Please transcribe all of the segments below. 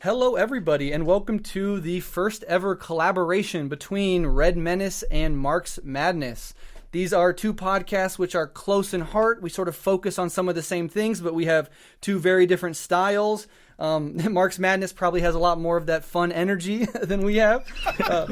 Hello, everybody, and welcome to the first ever collaboration between Red Menace and Marx Madness. These are two podcasts which are close in heart. We sort of focus on some of the same things, but we have two very different styles. Marx Madness probably has a lot more of that fun energy than we have,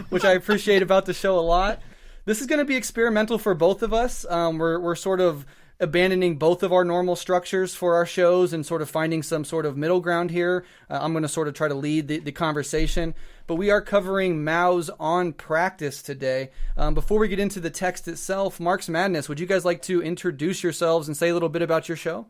which I appreciate about the show a lot. This is going to be experimental for both of us. We're sort of abandoning both of our normal structures for our shows and sort of finding some sort of middle ground here. I'm going to sort of try to lead the conversation, but we are covering Mao's On Practice today. Before we get into the text itself, Marx Madness, would you guys like to introduce yourselves and say a little bit about your show?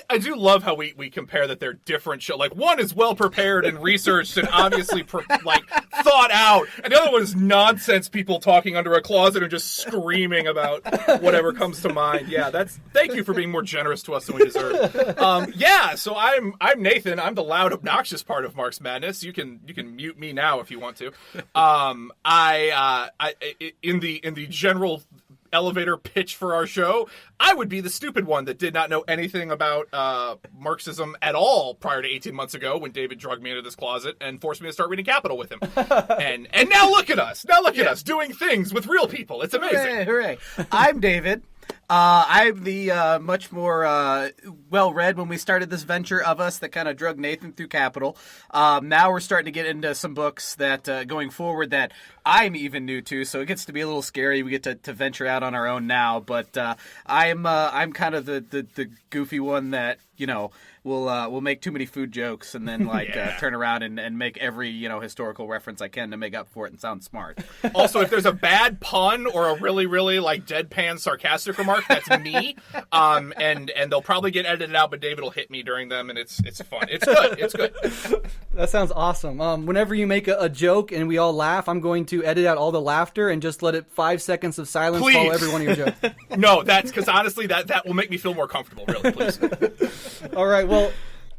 I do love how we compare that they're different shows. Like, one is well prepared and researched and obviously thought out, and the other one is nonsense people talking under a closet and just screaming about whatever comes to mind. Yeah, thank you for being more generous to us than we deserve. So I'm Nathan. I'm the loud, obnoxious part of Marx Madness. You can mute me now if you want to. In the general elevator pitch for our show, I would be the stupid one that did not know anything about Marxism at all prior to 18 months ago when David drugged me into this closet and forced me to start reading Capital with him. and now look at us. Now look at us doing things with real people. It's amazing. Hooray. I'm David. I'm the much more well-read when we started this venture of us that kind of drug Nathan through Capital. Now we're starting to get into some books that going forward that I'm even new to, so it gets to be a little scary. We get to venture out on our own now, but I'm kind of the goofy one that will make too many food jokes and then turn around and make every historical reference I can to make up for it and sound smart. Also, if there's a bad pun or a really deadpan sarcastic remark, that's me. And they'll probably get edited out, but David will hit me during them, and it's fun. It's good. It's good. That sounds awesome. Whenever you make a joke and we all laugh, I'm going to edit out all the laughter and just let it 5 seconds of silence follow every one of your jokes. No, that's because honestly, that will make me feel more comfortable. Really, please. All right. Well,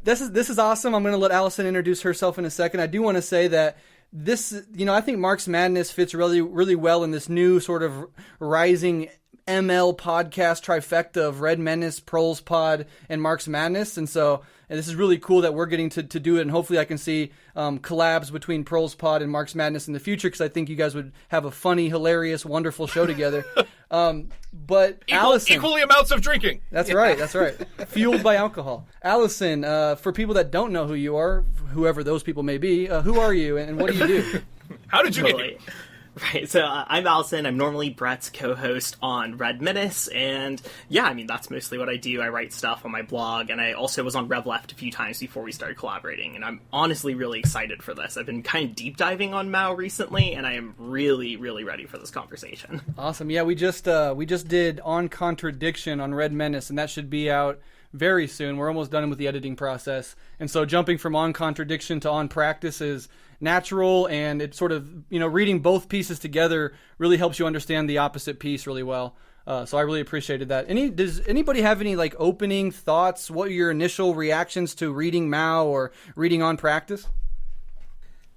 this is awesome. I'm going to let Alyson introduce herself in a second. I do want to say that this, I think Marx Madness fits really, really well in this new sort of rising ML podcast trifecta of Red Menace, Proles Pod, and Marx Madness. And this is really cool that we're getting to do it. And hopefully I can see collabs between Proles Pod and Marx Madness in the future, because I think you guys would have a funny, hilarious, wonderful show together. But Alyson, equally amounts of drinking. That's right. Fueled by alcohol. Alyson, for people that don't know who you are, whoever those people may be, who are you and what do you do? How did you get here? Right, so I'm Alyson. I'm normally Brett's co-host on Red Menace, and that's mostly what I do. I write stuff on my blog, and I also was on Rev Left a few times before we started collaborating, and I'm honestly really excited for this. I've been kind of deep diving on Mao recently, and I am really, really ready for this conversation. Awesome. Yeah, we just did On Contradiction on Red Menace, and that should be out very soon. We're almost done with the editing process, and so jumping from On Contradiction to On Practice is natural, and it sort of, reading both pieces together really helps you understand the opposite piece really well. So I really appreciated that. Does anybody have any opening thoughts? What are your initial reactions to reading Mao or reading On Practice?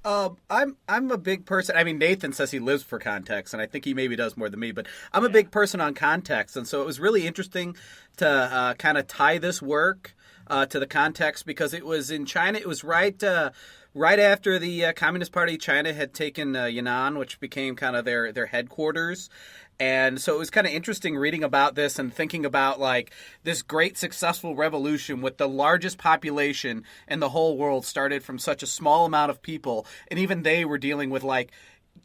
I'm a big person. I mean, Nathan says he lives for context, and I think he maybe does more than me, but I'm a big person on context, and so it was really interesting to kind of tie this work to the context, because it was in China. It was right after the Communist Party of China had taken Yan'an, which became kind of their headquarters. And so it was kind of interesting reading about this and thinking about this great successful revolution with the largest population in the whole world started from such a small amount of people. And even they were dealing with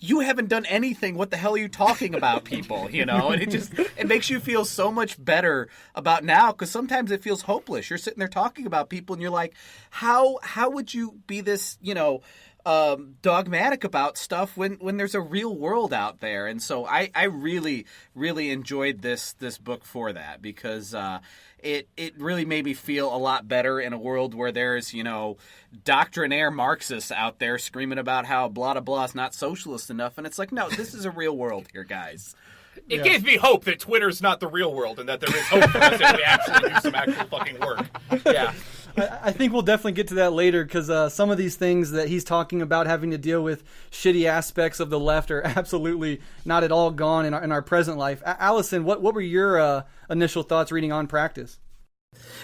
you haven't done anything. What the hell are you talking about, people? And it makes you feel so much better about now, because sometimes it feels hopeless. You're sitting there talking about people and you're like, how would you be this, dogmatic about stuff when there's a real world out there? And so I really, really enjoyed this book for that, because it really made me feel a lot better in a world where there's, doctrinaire Marxists out there screaming about how blah, blah, blah is not socialist enough. And it's like, no, this is a real world here, guys. It gave me hope that Twitter's not the real world and that there is hope for us if we actually do some actual fucking work. Yeah. I think we'll definitely get to that later, because some of these things that he's talking about having to deal with shitty aspects of the left are absolutely not at all gone in our present life. Alyson, what were your initial thoughts reading On Practice?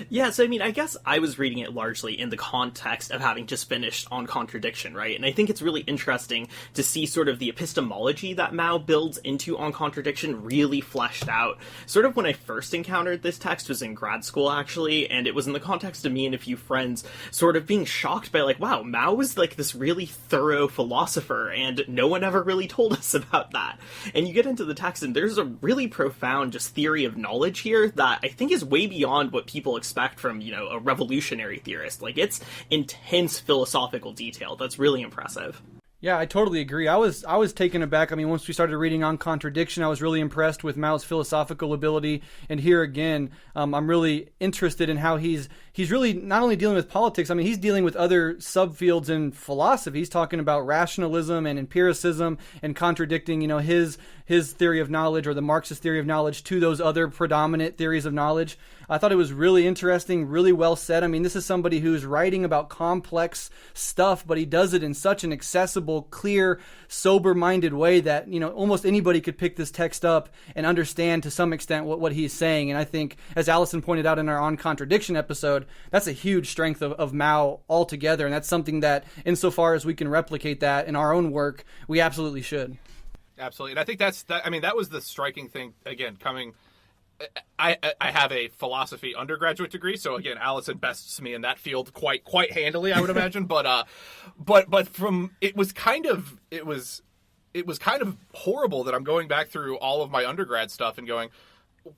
Yeah, so I mean, I guess I was reading it largely in the context of having just finished On Contradiction, right? And I think it's really interesting to see sort of the epistemology that Mao builds into On Contradiction really fleshed out. Sort of when I first encountered this text was in grad school, actually, and it was in the context of me and a few friends sort of being shocked by, like, wow, Mao was like this really thorough philosopher, and no one ever really told us about that. And you get into the text, and there's a really profound just theory of knowledge here that I think is way beyond what people expect from, you know, a revolutionary theorist. Like, it's intense philosophical detail that's really impressive. Yeah, I totally agree. I was taken aback. I mean, once we started reading On Contradiction, I was really impressed with Mao's philosophical ability. And here again, I'm really interested in how he's really not only dealing with politics. I mean, he's dealing with other subfields in philosophy. He's talking about rationalism and empiricism and contradicting, you know, his theory of knowledge, or the Marxist theory of knowledge, to those other predominant theories of knowledge. I thought it was really interesting, really well said. I mean, this is somebody who's writing about complex stuff, but he does it in such an accessible, clear, sober-minded way that, you know, almost anybody could pick this text up and understand to some extent what he's saying. And I think, as Alyson pointed out in our On Contradiction episode, that's a huge strength of Mao altogether. And that's something that, insofar as we can replicate that in our own work, we absolutely should. Absolutely. And I think that was the striking thing, again, coming... I have a philosophy undergraduate degree, so again, Alyson bests me in that field quite handily, I would imagine. But from it was kind of horrible that I'm going back through all of my undergrad stuff and going,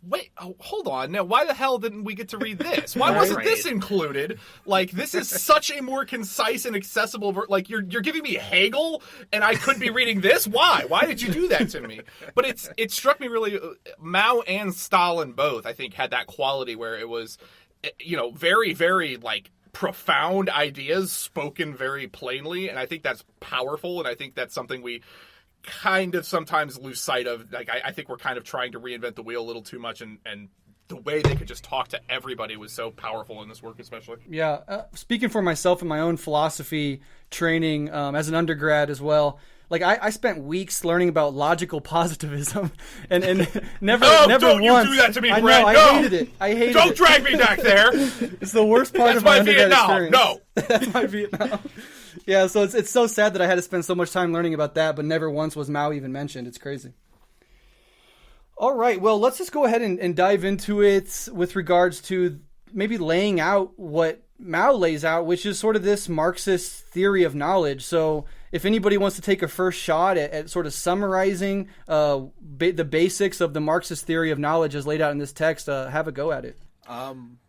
wait, hold on. Now, why the hell didn't we get to read this? Why wasn't this included? Like, this is such a more concise and accessible... Like, you're giving me Hegel, and I could be reading this? Why? Why did you do that to me? But it struck me really... Mao and Stalin both, I think, had that quality where it was, you know, very, very, like, profound ideas spoken very plainly, and I think that's powerful, and I think that's something we kind of sometimes lose sight of. Like, I think we're kind of trying to reinvent the wheel a little too much, and the way they could just talk to everybody was so powerful in this work, especially. Yeah, speaking for myself in my own philosophy training as an undergrad as well, like I spent weeks learning about logical positivism, and never don't once. You do that to me, I Brett. know, No. I hated it. Don't drag me back there. It's the worst part That's of my my undergrad Vietnam. experience. No. That's my Vietnam. Yeah, so it's so sad that I had to spend so much time learning about that, but never once was Mao even mentioned. It's crazy. All right, well, let's just go ahead and dive into it with regards to maybe laying out what Mao lays out, which is sort of this Marxist theory of knowledge. So if anybody wants to take a first shot at sort of summarizing the basics of the Marxist theory of knowledge as laid out in this text, have a go at it.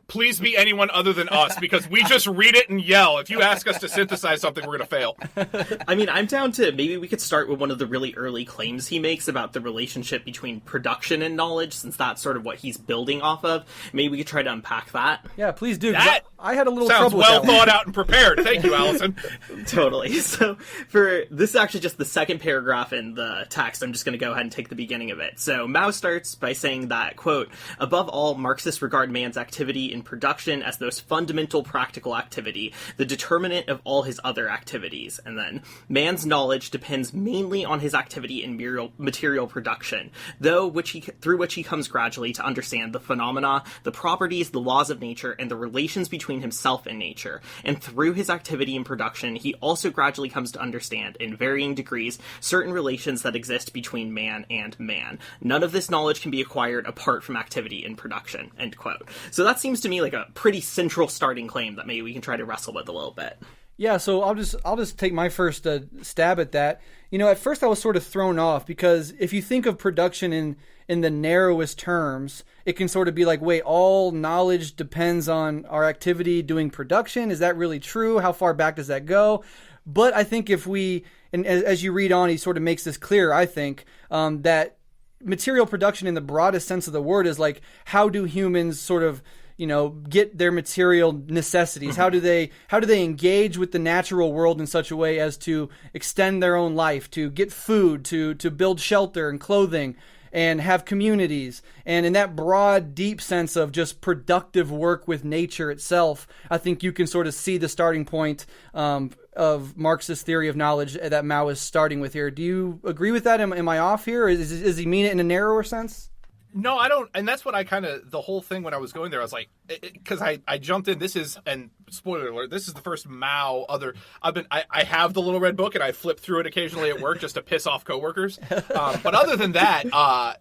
Please be anyone other than us, because we just read it and yell. If you ask us to synthesize something, we're going to fail. I mean, I'm down to, maybe we could start with one of the really early claims he makes about the relationship between production and knowledge, since that's sort of what he's building off of. Maybe we could try to unpack that. Yeah, please do. That I had a little sounds trouble well with that thought out and prepared. Thank you, Alyson. Totally. So for this is actually just the second paragraph in the text. I'm just going to go ahead and take the beginning of it. So Mao starts by saying that, quote, above all, Marxists regard man's activity in production as the most fundamental practical activity, the determinant of all his other activities. And then, man's knowledge depends mainly on his activity in material production, through which he comes gradually to understand the phenomena, the properties, the laws of nature, and the relations between himself and nature. And through his activity in production, he also gradually comes to understand, in varying degrees, certain relations that exist between man and man. None of this knowledge can be acquired apart from activity in production, end quote. So that seems to me like a pretty central starting claim that maybe we can try to wrestle with a little bit. Yeah, so I'll just take my first stab at that. You know, at first I was sort of thrown off, because if you think of production in the narrowest terms, it can sort of be like, wait, all knowledge depends on our activity doing production. Is that really true? How far back does that go? But I think and as you read on, he sort of makes this clear, I think, that material production in the broadest sense of the word is like, how do humans sort of, you know, get their material necessities? How do they engage with the natural world in such a way as to extend their own life, to get food, to build shelter and clothing, and have communities? And in that broad, deep sense of just productive work with nature itself, I think you can sort of see the starting point of Marxist theory of knowledge that Mao is starting with here. Do you agree with that? Am I off here? Does he mean it in a narrower sense? No, I don't, and that's what I kind of, the whole thing when I was going there, I was like, because I jumped in, this is, and spoiler alert, this is the first Mao I have the Little Red Book, and I flip through it occasionally at work just to piss off coworkers, but other than that,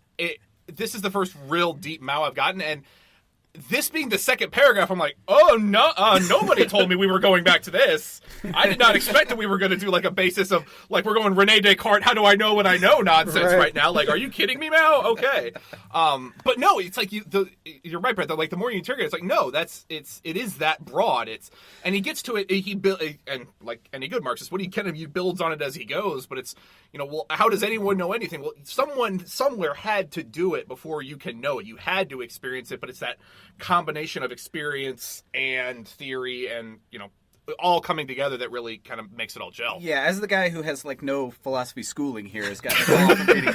this is the first real deep Mao I've gotten, and this being the second paragraph, I'm like, oh, no, nobody told me we were going back to this. I did not expect that we were going to do like a basis of, like, we're going Rene Descartes, how do I know what I know nonsense right now. Like, are you kidding me, Mao? Okay. But no, it's like, you're right, Brett, like, the more you interrogate, it's like, no, it is that broad. And he gets to it, and like any good Marxist, he builds on it as he goes, but it's, well, how does anyone know anything? Well, someone somewhere had to do it before you can know it. You had to experience it, but it's that combination of experience and theory and, all coming together that really kind of makes it all gel. Yeah, as the guy who has like no philosophy schooling here has got from reading.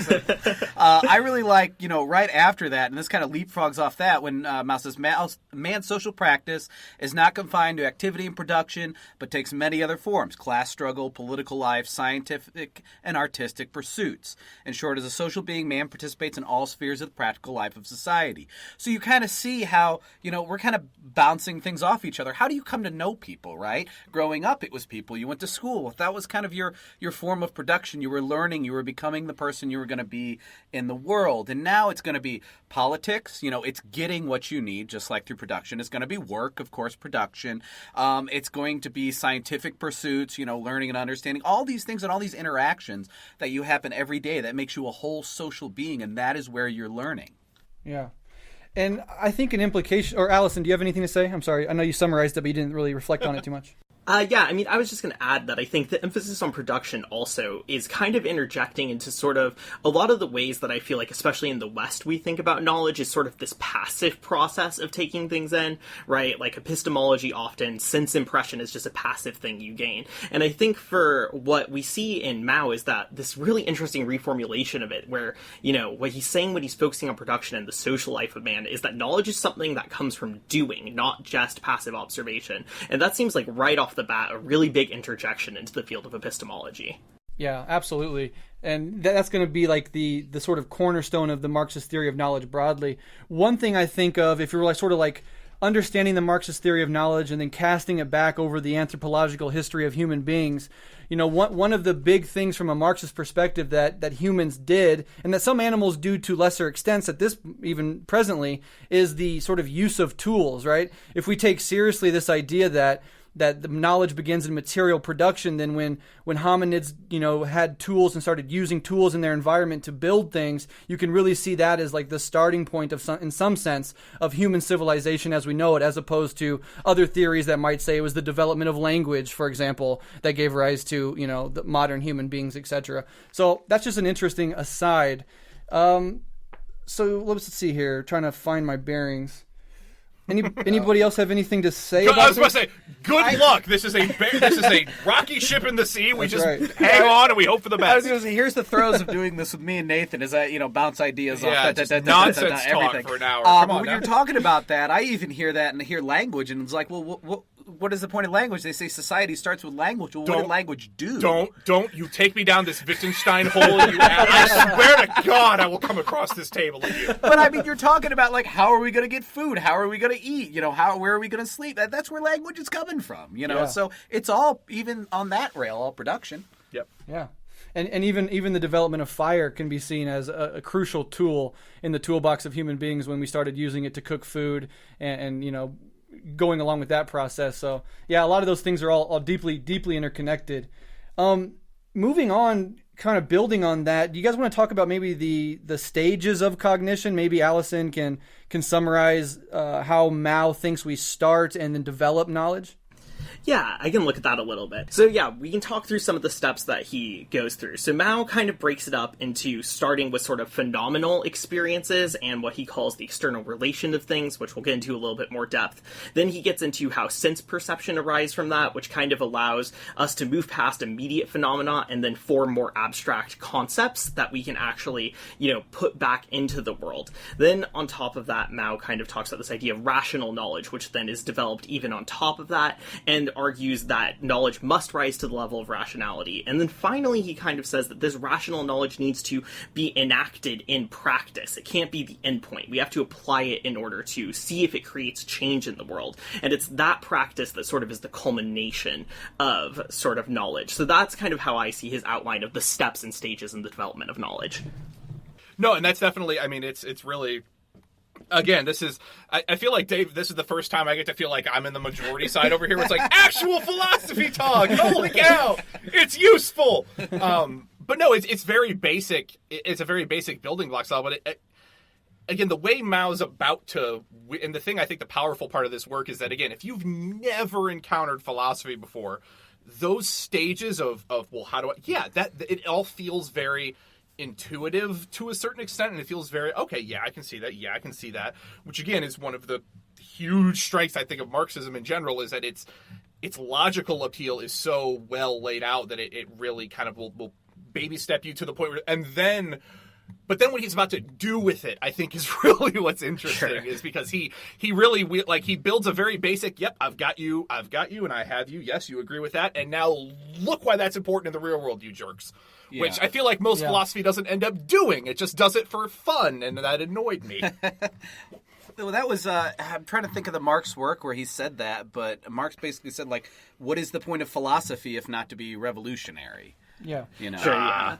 I really like, right after that, and this kind of leapfrogs off that when Mao says, man's social practice is not confined to activity and production, but takes many other forms: class struggle, political life, scientific and artistic pursuits. In short, as a social being, man participates in all spheres of the practical life of society. So you kind of see how, we're kind of bouncing things off each other. How do you come to know people, right? Growing up, it was people you went to school with. That was kind of your form of production. You were learning. You were becoming the person you were going to be in the world. And now it's going to be politics. It's getting what you need, just like through production. It's going to be work, of course, production. It's going to be scientific pursuits, learning and understanding. All these things and all these interactions that you happen every day that makes you a whole social being, and that is where you're learning. Yeah. And I think an implication, or Alyson, do you have anything to say? I'm sorry. I know you summarized it, but you didn't really reflect on it too much. Yeah, I mean, I was just going to add that I think the emphasis on production also is kind of interjecting into sort of a lot of the ways that I feel like, especially in the West, we think about knowledge is sort of this passive process of taking things in, right? Like epistemology often, sense impression is just a passive thing you gain. And I think for what we see in Mao is that this really interesting reformulation of it, where, what he's saying when he's focusing on production and the social life of man is that knowledge is something that comes from doing, not just passive observation. And that seems like right off the bat a really big interjection into the field of epistemology. Yeah, absolutely. And that's going to be like the sort of cornerstone of the Marxist theory of knowledge broadly. One thing I think of, if you're like sort of like understanding the Marxist theory of knowledge and then casting it back over the anthropological history of human beings, one of the big things from a Marxist perspective that humans did, and that some animals do to lesser extents at this even presently, is the sort of use of tools, right? If we take seriously this idea that the knowledge begins in material production, then when hominids, had tools and started using tools in their environment to build things, you can really see that as like the starting point of in some sense of human civilization as we know it, as opposed to other theories that might say it was the development of language, for example, that gave rise to, the modern human beings, etc. So that's just an interesting aside. So let's see here, trying to find my bearings. Anybody else have anything to say about I was about to say, good luck. This is a rocky ship in the sea. We just hang on and we hope for the best. I was going to say, here's the throes of doing this with me and Nathan, is that, bounce ideas off. Nonsense talk for an hour. Come on when you're talking about that, I even hear that and hear language, and it's like, well, what is the point of language? They say society starts with language. Well, what did language do? Don't you take me down this Wittgenstein hole. I swear to God, I will come across this table at you. But I mean, you're talking about like, how are we going to get food? How are we going to eat? Where are we going to sleep? That's where language is coming from. Yeah. So it's all, even on that rail, all production. Yep. Yeah. And even the development of fire can be seen as a crucial tool in the toolbox of human beings when we started using it to cook food and going along with that process. So yeah, a lot of those things are all deeply interconnected. Moving on, kind of building on that, do you guys want to talk about maybe the stages of cognition? Maybe Alyson can summarize how Mao thinks we start and then develop knowledge. Yeah, I can look at that a little bit. So yeah, we can talk through some of the steps that he goes through. So Mao kind of breaks it up into starting with sort of phenomenal experiences and what he calls the external relation of things, which we'll get into a little bit more depth. Then he gets into how sense perception arises from that, which kind of allows us to move past immediate phenomena and then form more abstract concepts that we can actually, put back into the world. Then on top of that, Mao kind of talks about this idea of rational knowledge, which then is developed even on top of that. And and argues that knowledge must rise to the level of rationality. And then finally, he kind of says that this rational knowledge needs to be enacted in practice. It can't be the endpoint. We have to apply it in order to see if it creates change in the world. And it's that practice that sort of is the culmination of sort of knowledge. So that's kind of how I see his outline of the steps and stages in the development of knowledge. No, and that's definitely, I mean, it's really, again, this is, I feel like, Dave, this is the first time I get to feel like I'm in the majority side over here where it's like, actual philosophy talk, holy cow, it's useful. But no, it's very basic, it's a very basic building block style, but again, the way Mao's about to, and the thing I think the powerful part of this work is that, again, if you've never encountered philosophy before, those stages of well, how do I, it all feels very intuitive to a certain extent, and it feels very, okay, yeah, I can see that, which again is one of the huge strengths I think of Marxism in general, is that its logical appeal is so well laid out that it really kind of will baby step you to the point where, but then what he's about to do with it, I think, is really what's interesting, is because he really, like, he builds a very basic, yep, I've got you, and I have you, yes, you agree with that, and now look why that's important in the real world, you jerks. Yeah. Which I feel like most philosophy doesn't end up doing. It just does it for fun, and that annoyed me. Well, that was, I'm trying to think of the Marx work where he said that, but Marx basically said, like, what is the point of philosophy if not to be revolutionary? Yeah. You know? Sure, yeah.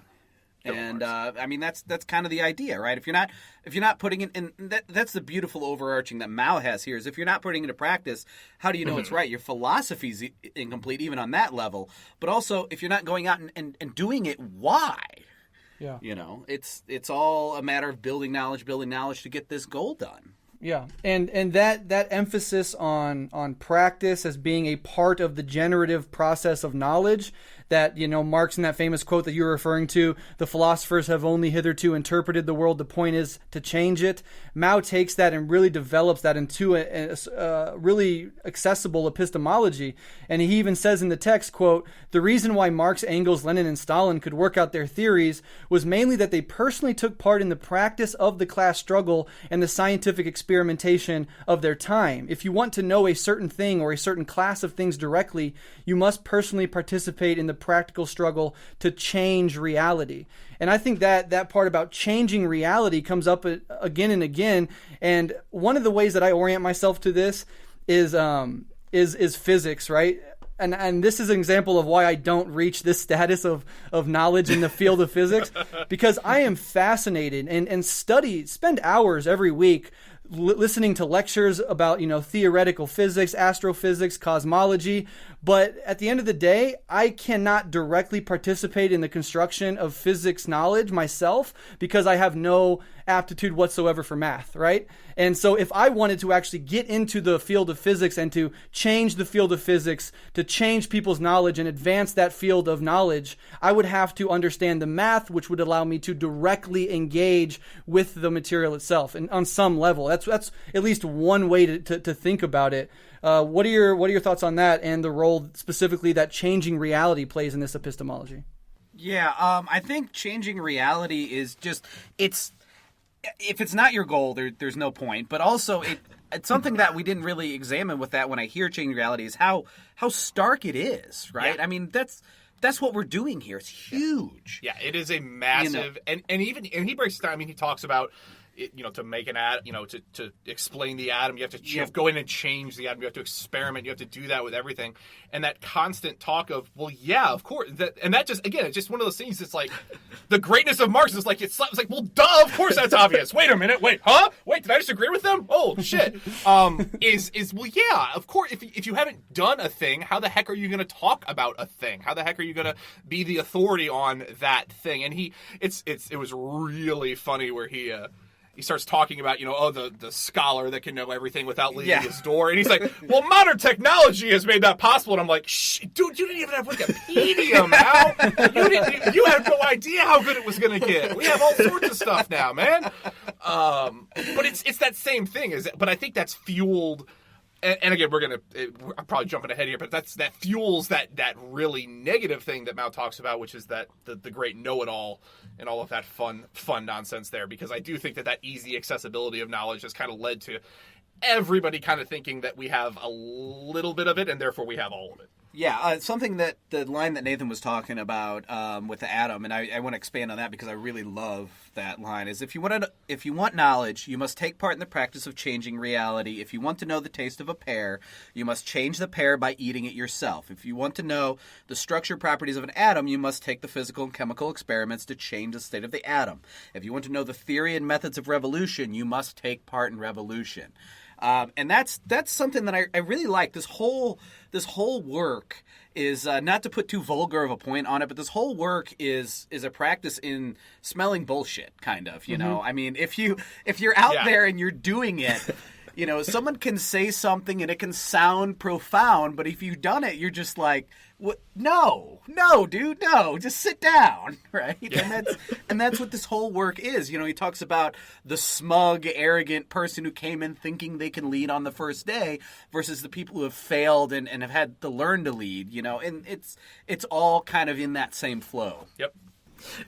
And I mean that's kind of the idea, right? If you're not putting it in, that's the beautiful overarching that Mao has here, is if you're not putting it into practice, how do you know it's right? Your philosophy's incomplete even on that level. But also, if you're not going out and doing it, why? Yeah. You know, it's all a matter of building knowledge to get this goal done. Yeah, and that emphasis on practice as being a part of the generative process of knowledge, that, you know, Marx, in that famous quote that you're referring to, the philosophers have only hitherto interpreted the world, the point is to change it. Mao takes that and really develops that into a really accessible epistemology. And he even says in the text, quote, the reason why Marx, Engels, Lenin, and Stalin could work out their theories was mainly that they personally took part in the practice of the class struggle and the scientific experimentation of their time. If you want to know a certain thing or a certain class of things directly, you must personally participate in the practical struggle to change reality. And I think that part about changing reality comes up again and again. And one of the ways that I orient myself to this is physics, right? And this is an example of why I don't reach this status of knowledge in the field of physics, because I am fascinated and spend hours every week listening to lectures about, you know, theoretical physics, astrophysics, cosmology. But at the end of the day, I cannot directly participate in the construction of physics knowledge myself because I have no aptitude whatsoever for math, right? And so if I wanted to actually get into the field of physics and to change the field of physics, to change people's knowledge and advance that field of knowledge, I would have to understand the math, which would allow me to directly engage with the material itself. And on some level, that's at least one way to think about it. What are your thoughts on that, and the role specifically that changing reality plays in this epistemology? Yeah, I think changing reality is just, if it's not your goal, there's no point. But also, it's something that we didn't really examine with that when I hear changing reality is how stark it is, right? Yeah. I mean, that's what we're doing here. It's huge. Yeah, it is a massive, you know, and he breaks it down. I mean, he talks about, you know, to make an atom, you know, to explain the atom, you have to go in and change the atom. You have to experiment. You have to do that with everything. And that constant talk of, well, yeah, of course. That just, again, it's just one of those things. It's like the greatness of Marx is like, it's like, well, duh, of course that's obvious. Wait a minute. Wait, huh? Wait, did I disagree with them? Oh, shit. Well, yeah, of course. If you haven't done a thing, how the heck are you going to talk about a thing? How the heck are you going to be the authority on that thing? And it was really funny where he starts talking about, you know, the scholar that can know everything without leaving his door. And he's like, well, modern technology has made that possible. And I'm like, dude, you didn't even have Wikipedia, Mal. You had no idea how good it was going to get. We have all sorts of stuff now, man. But it's that same thing. But I think that's fueled. And again, I'm probably jumping ahead here, but that fuels that really negative thing that Mao talks about, which is that the great know-it-all and all of that fun nonsense there. Because I do think that easy accessibility of knowledge has kind of led to everybody kind of thinking that we have a little bit of it and therefore we have all of it. Yeah, something that the line that Nathan was talking about with the atom, and I want to expand on that because I really love that line, is if you want knowledge, you must take part in the practice of changing reality. If you want to know the taste of a pear, you must change the pear by eating it yourself. If you want to know the structure properties of an atom, you must take the physical and chemical experiments to change the state of the atom. If you want to know the theory and methods of revolution, you must take part in revolution. And that's something that I really like. This whole work is not to put too vulgar of a point on it, but this whole work is a practice in smelling bullshit, kind of. You know, I mean, if you're out there and you're doing it, you know, someone can say something and it can sound profound, but if you've done it, you're just like, what? No, dude, no, just sit down, right? Yeah. And that's what this whole work is. You know, he talks about the smug, arrogant person who came in thinking they can lead on the first day versus the people who have failed and have had to learn to lead, you know, and it's all kind of in that same flow. Yep.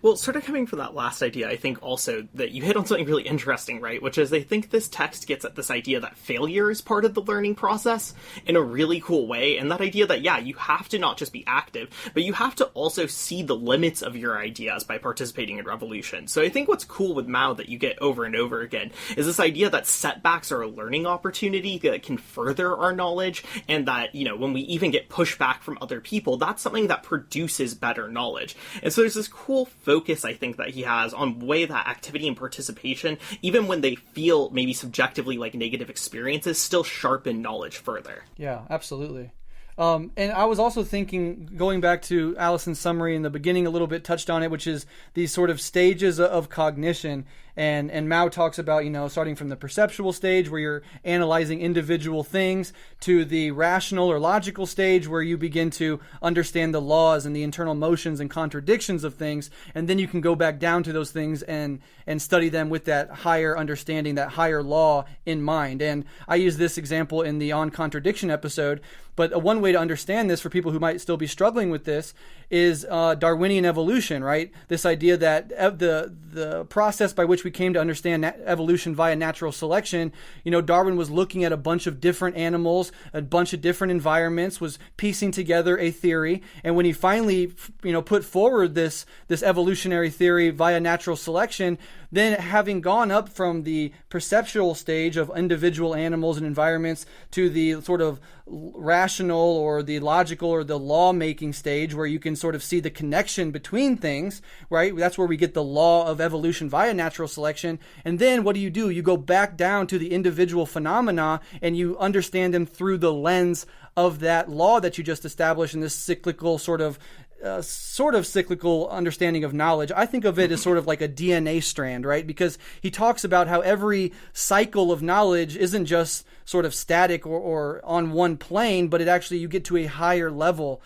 Well, sort of coming from that last idea, I think also that you hit on something really interesting, right? Which is I think this text gets at this idea that failure is part of the learning process in a really cool way. And that idea that, yeah, you have to not just be active, but you have to also see the limits of your ideas by participating in revolution. So I think what's cool with Mao that you get over and over again is this idea that setbacks are a learning opportunity that can further our knowledge. And that, you know, when we even get pushback from other people, that's something that produces better knowledge. And so there's this cool focus, I think, that he has on way that activity and participation, even when they feel maybe subjectively like negative experiences, still sharpen knowledge further. Yeah, absolutely. And I was also thinking, going back to Alyson's summary in the beginning a little bit, touched on it, which is these sort of stages of cognition. And Mao talks about, you know, starting from the perceptual stage where you're analyzing individual things to the rational or logical stage where you begin to understand the laws and the internal motions and contradictions of things. And then you can go back down to those things and study them with that higher understanding, that higher law in mind. And I use this example in the On Contradiction episode. But one way to understand this for people who might still be struggling with this is Darwinian evolution, right? This idea that the process by which we came to understand evolution via natural selection, you know, Darwin was looking at a bunch of different animals, a bunch of different environments, was piecing together a theory. And when he finally, you know, put forward this evolutionary theory via natural selection, then having gone up from the perceptual stage of individual animals and environments to the sort of rational or the logical or the law-making stage where you can sort of see the connection between things, right? That's where we get the law of evolution via natural selection. And then what do? You go back down to the individual phenomena and you understand them through the lens of that law that you just established in this cyclical sort of cyclical understanding of knowledge. I think of it as sort of like a DNA strand, right? Because he talks about how every cycle of knowledge isn't just sort of static or on one plane, but it actually, you get to a higher level.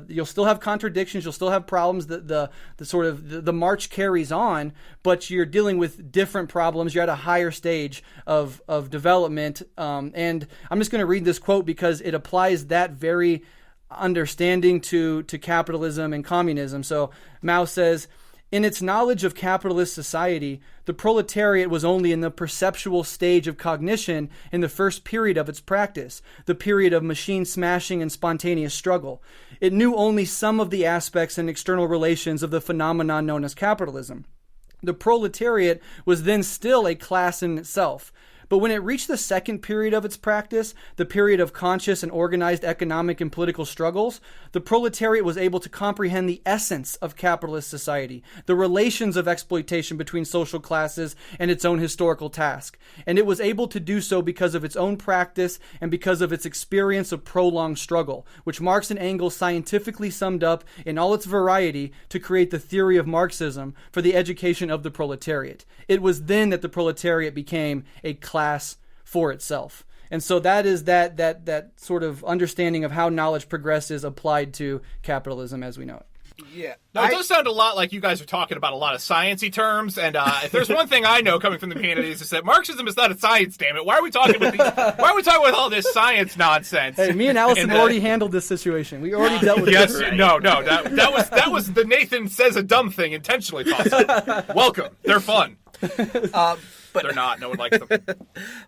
You'll still have contradictions, you'll still have problems, the sort of the march carries on, but you're dealing with different problems. You're at a higher stage of development. And I'm just going to read this quote because it applies that very understanding to capitalism and communism. So Mao says, in its knowledge of capitalist society, the proletariat was only in the perceptual stage of cognition in the first period of its practice, the period of machine smashing and spontaneous struggle. It knew only some of the aspects and external relations of the phenomenon known as capitalism. The proletariat was then still a class in itself. But when it reached the second period of its practice, the period of conscious and organized economic and political struggles, the proletariat was able to comprehend the essence of capitalist society, the relations of exploitation between social classes and its own historical task. And it was able to do so because of its own practice and because of its experience of prolonged struggle, which Marx and Engels scientifically summed up in all its variety to create the theory of Marxism for the education of the proletariat. It was then that the proletariat became a class for itself. And so that is that sort of understanding of how knowledge progresses applied to capitalism as we know it. Yeah. Now, it does sound a lot like you guys are talking about a lot of sciencey terms, and if there's one thing I know coming from the humanities is that Marxism is not a science, damn it. Why are we talking with all this science nonsense? Hey, me and Alyson already handled this situation. We already dealt with yes, it. Yes, no, that was the Nathan says a dumb thing intentionally tossed. Welcome. They're fun. they're not. No one likes them.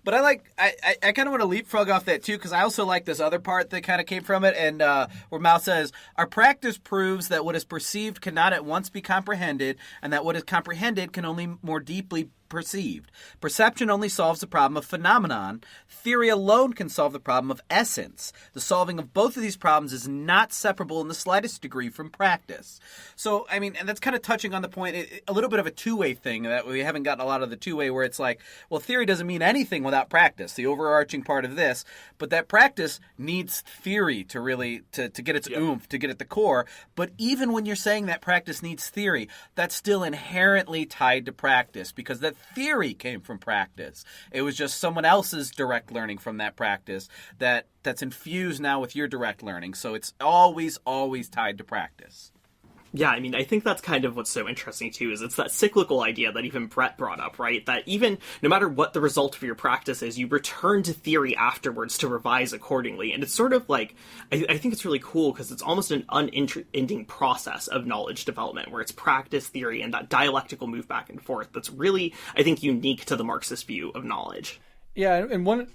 But I kind of want to leapfrog off that too, because I also like this other part that kind of came from it, and where Mao says, "Our practice proves that what is perceived cannot at once be comprehended, and that what is comprehended can only more deeply perceived. Perception only solves the problem of phenomenon. Theory alone can solve the problem of essence. The solving of both of these problems is not separable in the slightest degree from practice." So, I mean, and that's kind of touching on the point, a little bit of a two-way thing, that we haven't gotten a lot of the two-way, where it's like, well, theory doesn't mean anything without practice, the overarching part of this, but that practice needs theory to really, to get its oomph, to get at the core. But even when you're saying that practice needs theory, that's still inherently tied to practice, because that theory came from practice. It was just someone else's direct learning from that practice that's infused now with your direct learning. So it's always tied to practice. Yeah, I mean, I think that's kind of what's so interesting, too, is it's that cyclical idea that even Breht brought up, right? That even, no matter what the result of your practice is, you return to theory afterwards to revise accordingly. And it's sort of like, I think it's really cool because it's almost an unending process of knowledge development, where it's practice, theory, and that dialectical move back and forth that's really, I think, unique to the Marxist view of knowledge. Yeah, and one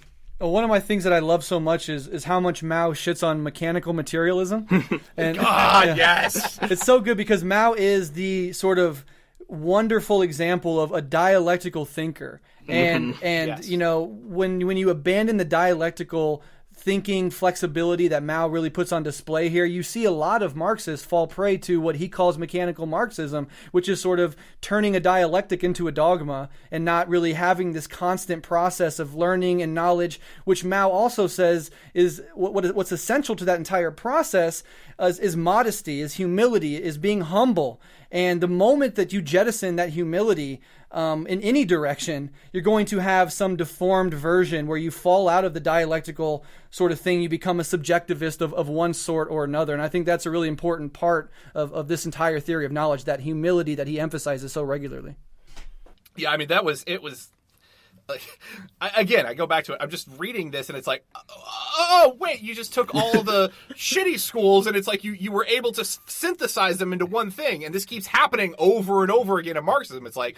of my things that I love so much is how much Mao shits on mechanical materialism. And God, yes. It's so good because Mao is the sort of wonderful example of a dialectical thinker. And Yes. you know, when you abandon the dialectical thinking flexibility that Mao really puts on display here, you see a lot of Marxists fall prey to what he calls mechanical Marxism, which is sort of turning a dialectic into a dogma and not really having this constant process of learning and knowledge, which Mao also says is what's essential to that entire process is modesty, is humility, is being humble. And the moment that you jettison that humility in any direction, you're going to have some deformed version where you fall out of the dialectical sort of thing. You become a subjectivist of one sort or another. And I think that's a really important part of this entire theory of knowledge, that humility that he emphasizes so regularly. Yeah, I mean, it was like, I go back to it. I'm just reading this, and it's like, oh, wait, you just took all the shitty schools, and it's like you were able to synthesize them into one thing, and this keeps happening over and over again in Marxism. It's like,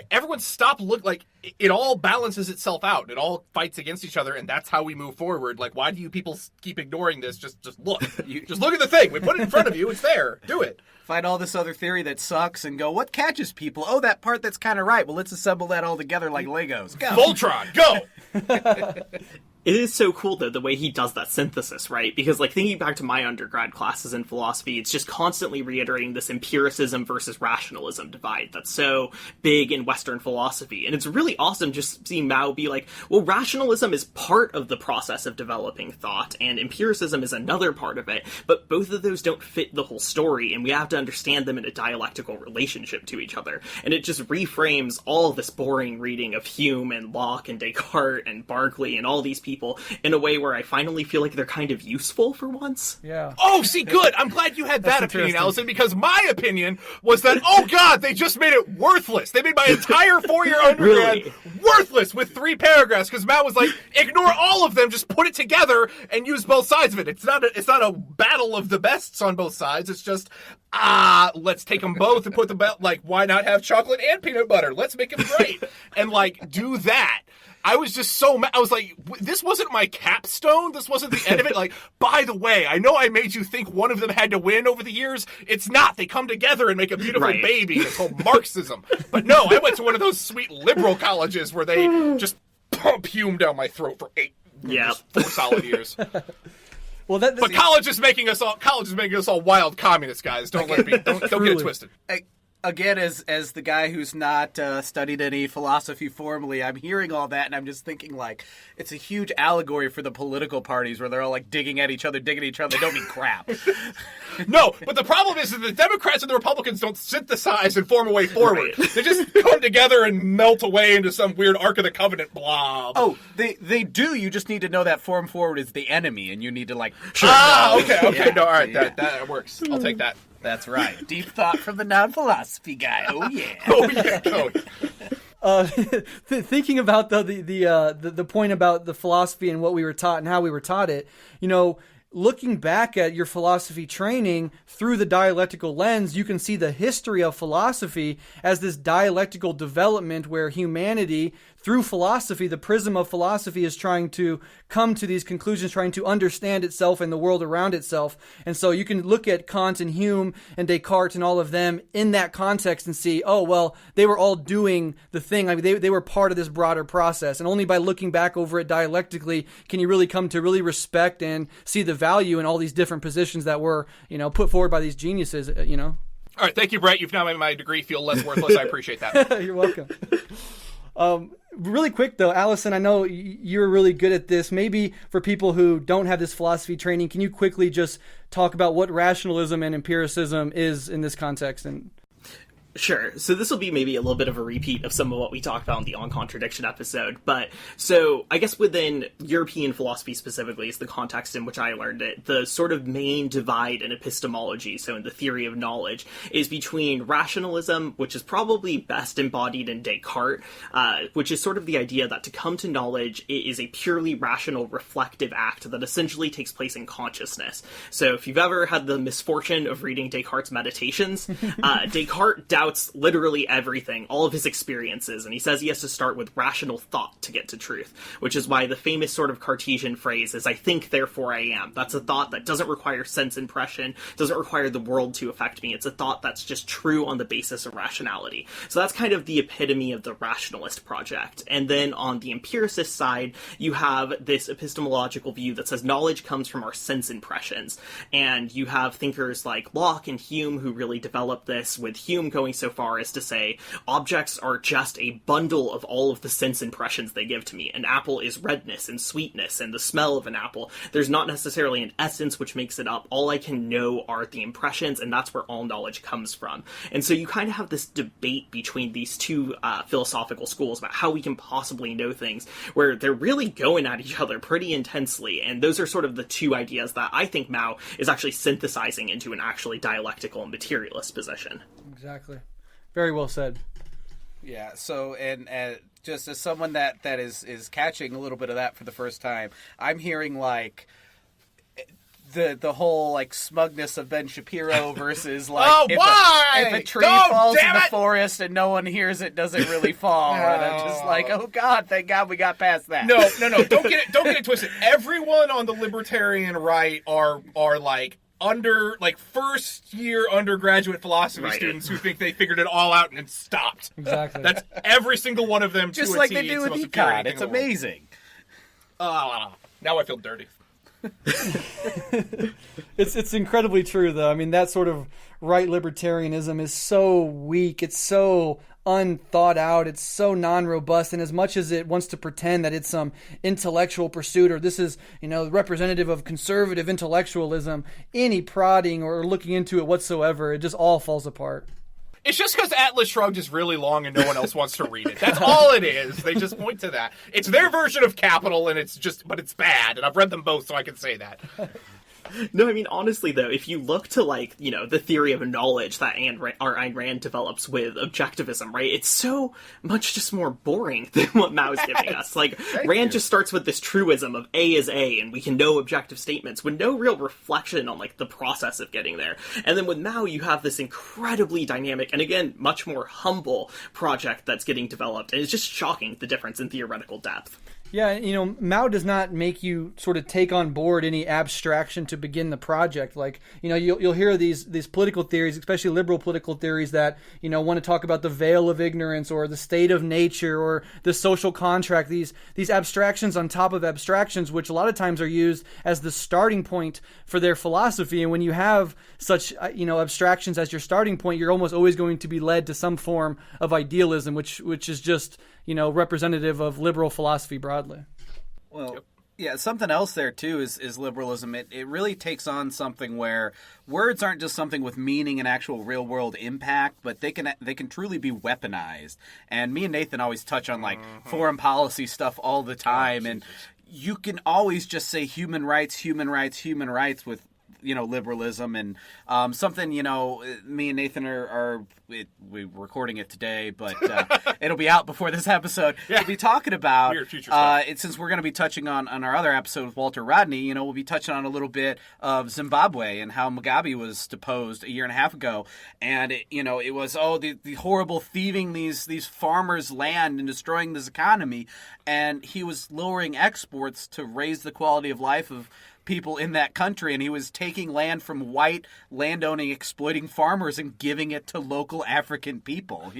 everyone stop like it all balances itself out. It all fights against each other, and that's how we move forward. Like, why do you people keep ignoring this? Just look. Just look at the thing. We put it in front of you. It's there. Do it. Find all this other theory that sucks and go, what catches people? Oh, that part that's kind of right. Well, let's assemble that all together like Legos. Go. Voltron, go! It is so cool, though, the way he does that synthesis, right? Because, like, thinking back to my undergrad classes in philosophy, it's just constantly reiterating this empiricism versus rationalism divide that's so big in Western philosophy. And it's really awesome just seeing Mao be like, well, rationalism is part of the process of developing thought, and empiricism is another part of it, but both of those don't fit the whole story, and we have to understand them in a dialectical relationship to each other. And it just reframes all this boring reading of Hume and Locke and Descartes and Berkeley and all these people in a way where I finally feel like they're kind of useful for once. Yeah. Oh, see, good. I'm glad you had that opinion, Alyson, because my opinion was that, oh God, they just made it worthless. They made my entire 4-year undergrad worthless with 3 paragraphs, because Matt was like, ignore all of them, just put it together and use both sides of it. It's not a battle of the bests on both sides. It's just, let's take them both and put them, like, why not have chocolate and peanut butter? Let's make it great. And, like, do that. I was just so mad. I was like, this wasn't my capstone. This wasn't the end of it. Like, by the way, I know I made you think one of them had to win over the years. It's not. They come together and make a beautiful baby. It's called Marxism. But no, I went to one of those sweet liberal colleges where they just pump Hume down my throat for 4 solid years. Well, but college is making us all wild communist guys. Don't get it twisted. Again, as the guy who's not studied any philosophy formally, I'm hearing all that, and I'm just thinking, like, it's a huge allegory for the political parties where they're all, like, digging at each other. They don't mean crap. No, but the problem is that the Democrats and the Republicans don't synthesize and form a way forward. They just come together and melt away into some weird Ark of the Covenant blob. Oh, they do. You just need to know that form forward is the enemy, and you need to, like... Okay. Yeah, no, all right, that works. I'll take that. That's right. Deep thought from the non-philosophy guy. Oh, yeah. Thinking about the point about the philosophy and what we were taught and how we were taught it, you know, looking back at your philosophy training through the dialectical lens, you can see the history of philosophy as this dialectical development where humanity, through philosophy, the prism of philosophy, is trying to come to these conclusions, trying to understand itself and the world around itself. And so you can look at Kant and Hume and Descartes and all of them in that context and see, oh, well, they were all doing the thing. I mean, they were part of this broader process. And only by looking back over it dialectically can you really come to really respect and see the value in all these different positions that were, put forward by these geniuses, All right, thank you, Breht. You've now made my degree feel less worthless. I appreciate that. You're welcome. Really quick, though, Alyson, I know you're really good at this. Maybe for people who don't have this philosophy training, can you quickly just talk about what rationalism and empiricism is in this context? And Sure. So this will be maybe a little bit of a repeat of some of what we talked about in the On Contradiction episode. But so I guess within European philosophy specifically is the context in which I learned it. The sort of main divide in epistemology, so in the theory of knowledge, is between rationalism, which is probably best embodied in Descartes, which is sort of the idea that to come to knowledge, it is a purely rational, reflective act that essentially takes place in consciousness. So if you've ever had the misfortune of reading Descartes' Meditations, Descartes doubts literally everything, all of his experiences, and he says he has to start with rational thought to get to truth, which is why the famous sort of Cartesian phrase is, I think, therefore I am. That's a thought that doesn't require sense impression, doesn't require the world to affect me. It's a thought that's just true on the basis of rationality. So that's kind of the epitome of the rationalist project. And then on the empiricist side, you have this epistemological view that says knowledge comes from our sense impressions. And you have thinkers like Locke and Hume who really develop this, with Hume going so far as to say objects are just a bundle of all of the sense impressions they give to me. An apple is redness and sweetness and the smell of an apple. There's not necessarily an essence which makes it up. All I can know are the impressions, and that's where all knowledge comes from. And so you kind of have this debate between these two philosophical schools about how we can possibly know things, where they're really going at each other pretty intensely. And those are sort of the two ideas that I think Mao is actually synthesizing into an actually dialectical and materialist position. Exactly. Very well said. Yeah. So, and just as someone that is catching a little bit of that for the first time, I'm hearing like the whole like smugness of Ben Shapiro versus like if a tree falls in the forest and no one hears it, does it really fall? And I'm just like, oh God, thank God we got past that. No. Don't get it twisted. Everyone on the libertarian right are like first year undergraduate philosophy students who think they figured it all out and stopped. Exactly. That's every single one of them. Just like they do with econ. It's amazing. Now I feel dirty. It's incredibly true, though. I mean, that sort of right libertarianism is so weak. It's so unthought out. It's so non-robust. And as much as it wants to pretend that it's some intellectual pursuit, or this is, representative of conservative intellectualism, any prodding or looking into it whatsoever, it just all falls apart. It's just because Atlas Shrugged is really long and no one else wants to read it. That's all it is. They just point to that. It's their version of Capital, and but it's bad. And I've read them both, so I can say that. No, I mean, honestly, though, if you look to, the theory of knowledge that Ayn Rand develops with objectivism, right, it's so much just more boring than what Mao is giving us. Rand just starts with this truism of A is A, and we can know objective statements with no real reflection on, the process of getting there. And then with Mao, you have this incredibly dynamic, and again, much more humble project that's getting developed, and it's just shocking, the difference in theoretical depth. Yeah, Mao does not make you sort of take on board any abstraction to begin the project. You'll hear these political theories, especially liberal political theories, that, want to talk about the veil of ignorance or the state of nature or the social contract, these abstractions on top of abstractions, which a lot of times are used as the starting point for their philosophy. And when you have such, abstractions as your starting point, you're almost always going to be led to some form of idealism, which is just, representative of liberal philosophy broadly. Well, yeah, something else there too is liberalism. It really takes on something where words aren't just something with meaning and actual real world impact, but they can truly be weaponized. And me and Nathan always touch on foreign policy stuff all the time, and you can always just say human rights with liberalism and something, me and Nathan we're recording it today, but it'll be out before this episode. Yeah. We'll be talking about, weird future stuff. Since we're going to be touching on our other episode with Walter Rodney, we'll be touching on a little bit of Zimbabwe and how Mugabe was deposed a year and a half ago. And, it was, the horrible thieving these farmers' land and destroying this economy. And he was lowering exports to raise the quality of life of people in that country, and he was taking land from white landowning, exploiting farmers and giving it to local African people,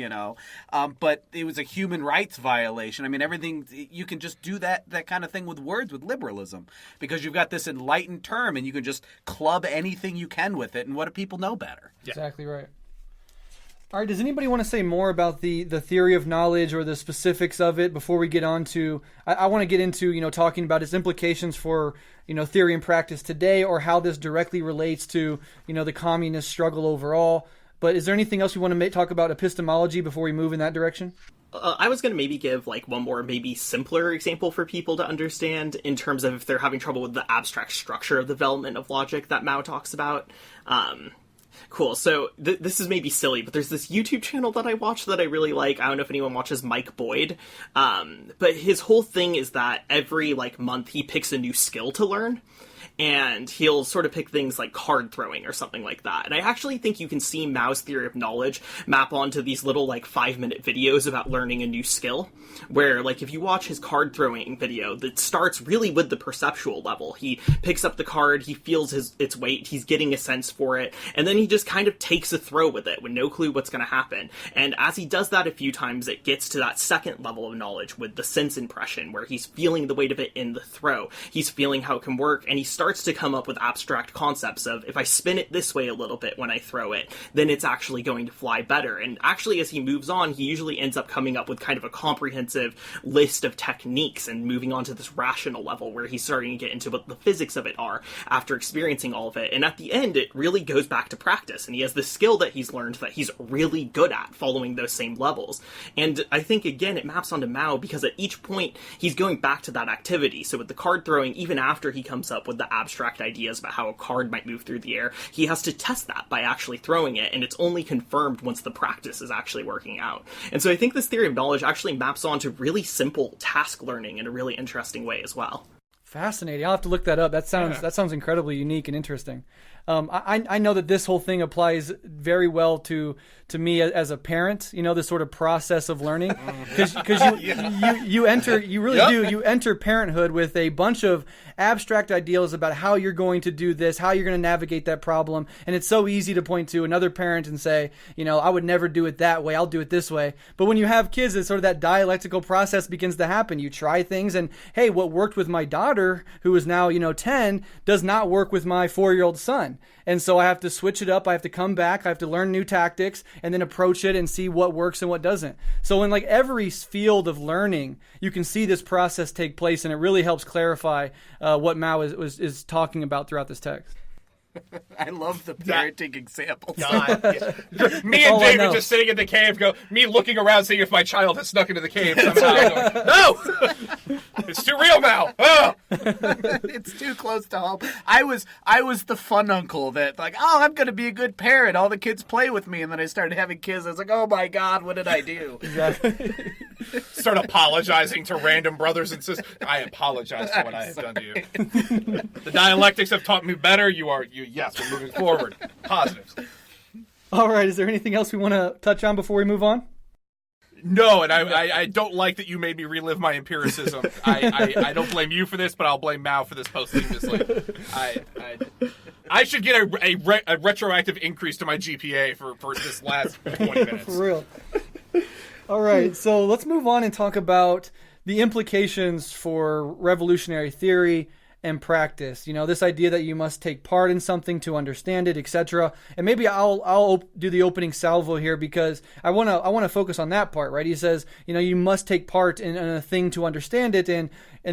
but it was a human rights violation. I mean, everything, you can just do that kind of thing with words, with liberalism, because you've got this enlightened term and you can just club anything you can with it, and what do people know better? Yeah. Exactly right. All right, does anybody want to say more about the theory of knowledge or the specifics of it before we get on to, I want to get into, talking about its implications for, theory and practice today, or how this directly relates to, the communist struggle overall. But is there anything else you want to talk about epistemology before we move in that direction? I was going to maybe give one more maybe simpler example for people to understand in terms of if they're having trouble with the abstract structure of the development of logic that Mao talks about. Cool. So this is maybe silly, but there's this YouTube channel that I watch that I really like. I don't know if anyone watches Mike Boyd, but his whole thing is that every month he picks a new skill to learn. And he'll sort of pick things like card throwing or something like that. And I actually think you can see Mao's theory of knowledge map onto these little 5-minute videos about learning a new skill, where if you watch his card throwing video, that starts really with the perceptual level. He picks up the card, he feels its weight, he's getting a sense for it, and then he just kind of takes a throw with it with no clue what's going to happen. And as he does that a few times, it gets to that second level of knowledge with the sense impression, where he's feeling the weight of it in the throw. He's feeling how it can work, and he starts to come up with abstract concepts of, if I spin it this way a little bit when I throw it, then it's actually going to fly better. And actually, as he moves on, he usually ends up coming up with kind of a comprehensive list of techniques and moving on to this rational level where he's starting to get into what the physics of it are after experiencing all of it. And at the end, it really goes back to practice, and he has this skill that he's learned that he's really good at following those same levels. And I think, again, it maps onto Mao because at each point, he's going back to that activity. So with the card throwing, even after he comes up with the abstract ideas about how a card might move through the air, he has to test that by actually throwing it, and it's only confirmed once the practice is actually working out. And so I think this theory of knowledge actually maps onto really simple task learning in a really interesting way as well. Fascinating. I'll have to look that up. That sounds incredibly unique and interesting. I know that this whole thing applies very well to me as a parent, this sort of process of learning, because you enter parenthood with a bunch of abstract ideals about how you're going to do this, how you're going to navigate that problem, and it's so easy to point to another parent and say, I would never do it that way, I'll do it this way. But when you have kids, it's sort of that dialectical process begins to happen. You try things, and hey, what worked with my daughter, who is now 10, does not work with my 4-year-old son. And so I have to switch it up. I have to come back. I have to learn new tactics and then approach it and see what works and what doesn't. So in every field of learning, you can see this process take place, and it really helps clarify what Mao is talking about throughout this text. I love the parenting examples. God, me and David just sitting in the cave, me looking around seeing if my child has snuck into the cave somehow. Going, no! It's too real now! Oh! It's too close to home. I was the fun uncle that, I'm going to be a good parent. All the kids play with me, and then I started having kids. I was like, oh my God, what did I do? Exactly. Start apologizing to random brothers and sisters. I apologize for what I have done to you. The dialectics have taught me better. Yes, we're moving forward. Positives. All right, is there anything else we want to touch on before we move on? No, and I don't like that you made me relive my empiricism. I don't blame you for this, but I'll blame Mao for this posthumously. I should get a retroactive increase to my GPA for this last 20 minutes. For real. All right, so let's move on and talk about the implications for revolutionary theory and practice. This idea that you must take part in something to understand it, etc. And maybe I'll do the opening salvo here because I want to focus on that part, right? He says, you must take part in a thing to understand it, and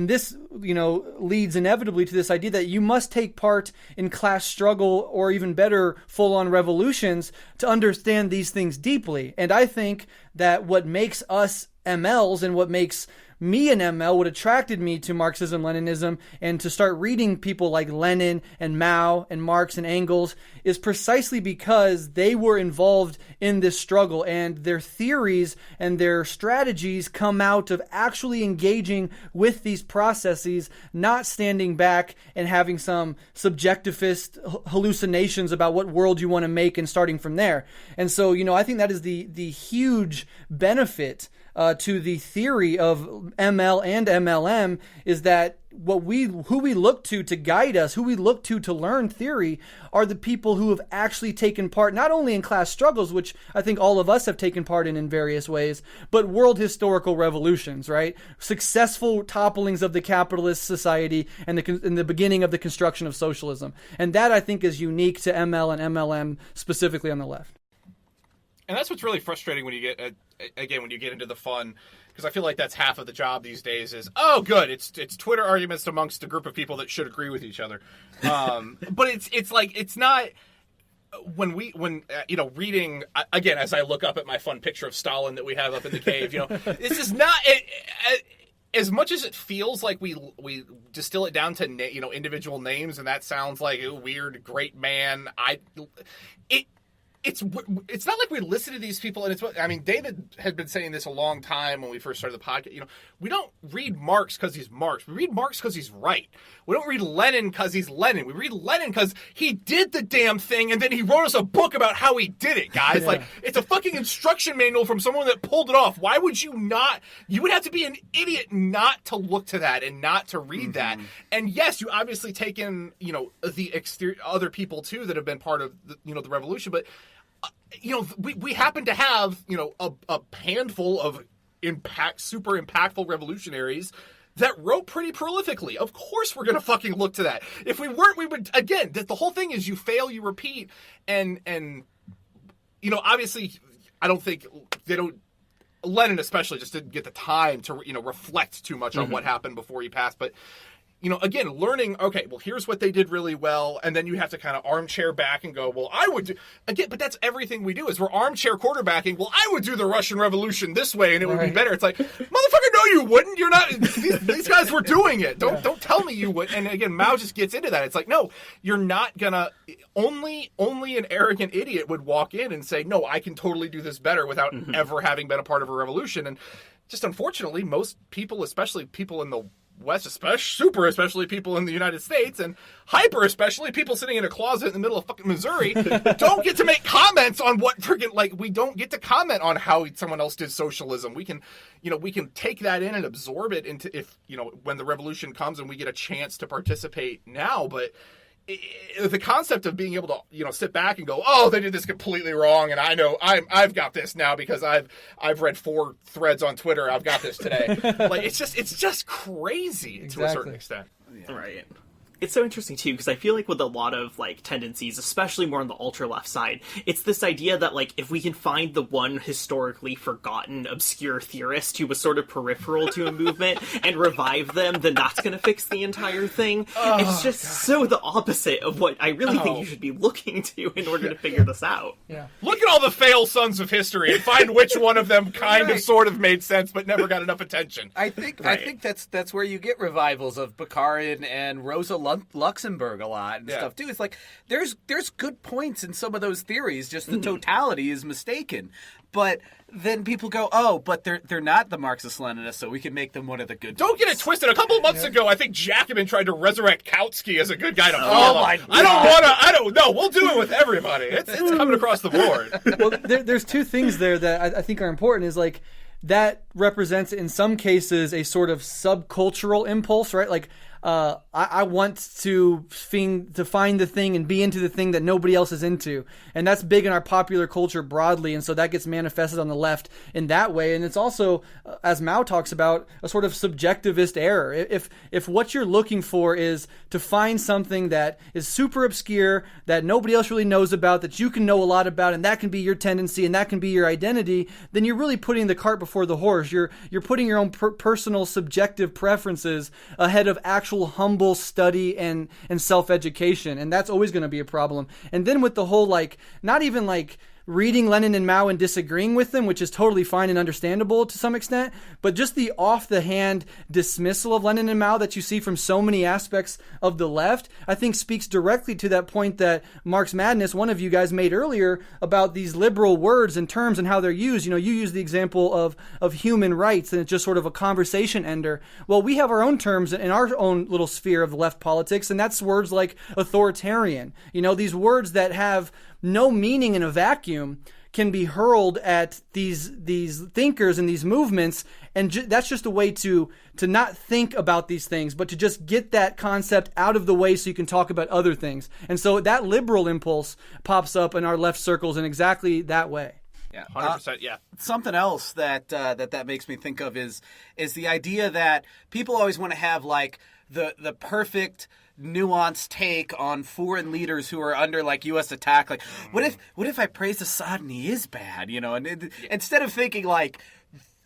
this, leads inevitably to this idea that you must take part in class struggle, or even better, full-on revolutions to understand these things deeply. And I think that what makes us MLs and what makes me and ML, what attracted me to Marxism, Leninism, and to start reading people like Lenin and Mao and Marx and Engels is precisely because they were involved in this struggle, and their theories and their strategies come out of actually engaging with these processes, not standing back and having some subjectivist hallucinations about what world you want to make and starting from there. And so, I think that is the huge benefit to the theory of ML and MLM, is that who we look to guide us, who we look to learn theory, are the people who have actually taken part not only in class struggles, which I think all of us have taken part in various ways, but world historical revolutions, right? Successful topplings of the capitalist society and the beginning of the construction of socialism. And that, I think, is unique to ML and MLM, specifically on the left. And that's what's really frustrating when you get, when you get into the fun, because I feel like that's half of the job these days is, oh, good, it's Twitter arguments amongst a group of people that should agree with each other. But it's like, it's not, when reading, again, as I look up at my fun picture of Stalin that we have up in the cave, this is not, as much as it feels like we distill it down to, individual names, and that sounds like a weird, great man, It's not like we listen to these people, and David had been saying this a long time when we first started the podcast. We don't read Marx because he's Marx. We read Marx because he's right. We don't read Lenin because he's Lenin. We read Lenin because he did the damn thing, and then he wrote us a book about how he did it, guys. Yeah. Like, it's a fucking instruction manual from someone that pulled it off. Why would you not? You would have to be an idiot not to look to that and not to read that. And yes, you obviously take in, the exterior, other people too that have been part of the revolution, but we happen to have, a handful of super impactful revolutionaries that wrote pretty prolifically. Of course we're going to fucking look to that. If we weren't, we would, again, the whole thing is you fail, you repeat. And obviously I don't think Lenin especially just didn't get the time to, reflect too much on what happened before he passed. But, again, learning, okay, well, here's what they did really well, and then you have to kind of armchair back and go, well, I would do, again, but that's everything we do, is we're armchair quarterbacking, well, I would do the Russian Revolution this way, and it would be better. It's like, motherfucker, no, you wouldn't. You're not, these guys were doing it. Don't tell me you would. And again, Mao just gets into that. It's like, no, you're not gonna, only an arrogant idiot would walk in and say, no, I can totally do this better without ever having been a part of a revolution. And just unfortunately, most people, especially people in the West, especially people in the United States, and especially people sitting in a closet in the middle of fucking Missouri, don't get to make comments on what freaking, we don't get to comment on how someone else did socialism. We can take that in and absorb it into, when the revolution comes and we get a chance to participate now. But the concept of being able to, sit back and go, oh, they did this completely wrong, and I know I've got this now because I've read 4 threads on Twitter. I've got this today. It's just crazy to a certain extent. Yeah. Right. It's so interesting, too, because I feel like with a lot of, tendencies, especially more on the ultra-left side, it's this idea that, if we can find the one historically forgotten, obscure theorist who was sort of peripheral to a movement and revive them, then that's going to fix the entire thing. It's just so the opposite of what I really think you should be looking to in order to figure this out. Yeah. Look at all the failed sons of history and find which one of them kind of sort of made sense but never got enough attention. I think that's where you get revivals of Bukharin and Rosa Luxemburg a lot and stuff too. It's like there's good points in some of those theories, just the totality is mistaken. But then people go, oh, but they're not the Marxist-Leninists, so we can make them one of the good Don't ones. Get it twisted. A couple of months ago, I think Jacobin tried to resurrect Kautsky as a good guy to follow. My God. I don't know. We'll do it with everybody. It's coming across the board. Well, there's 2 things there that I think are important, is that represents in some cases a sort of subcultural impulse, right? I want to find the thing and be into the thing that nobody else is into. And that's big in our popular culture broadly. And so that gets manifested on the left in that way. And it's also, as Mao talks about, a sort of subjectivist error. If what you're looking for is to find something that is super obscure, that nobody else really knows about, that you can know a lot about, and that can be your tendency and that can be your identity, then you're really putting the cart before the horse. You're putting your own personal subjective preferences ahead of actual humble study and self-education, and that's always going to be a problem. And then with the whole not even reading Lenin and Mao and disagreeing with them, which is totally fine and understandable to some extent, but just the off-the-hand dismissal of Lenin and Mao that you see from so many aspects of the left, I think speaks directly to that point that Marx Madness, one of you guys made earlier, about these liberal words and terms and how they're used. You use the example of human rights, and it's just sort of a conversation ender. Well, we have our own terms in our own little sphere of left politics, and that's words like authoritarian. These words that have no meaning in a vacuum can be hurled at these thinkers and these movements, and that's just a way to not think about these things, but to just get that concept out of the way so you can talk about other things. And so that liberal impulse pops up in our left circles in exactly that way. Yeah, 100%. Yeah. Something else that makes me think of is the idea that people always want to have like the perfect nuanced take on foreign leaders who are under like U.S. attack. Like, what if I praise Assad and he is bad? And instead of thinking like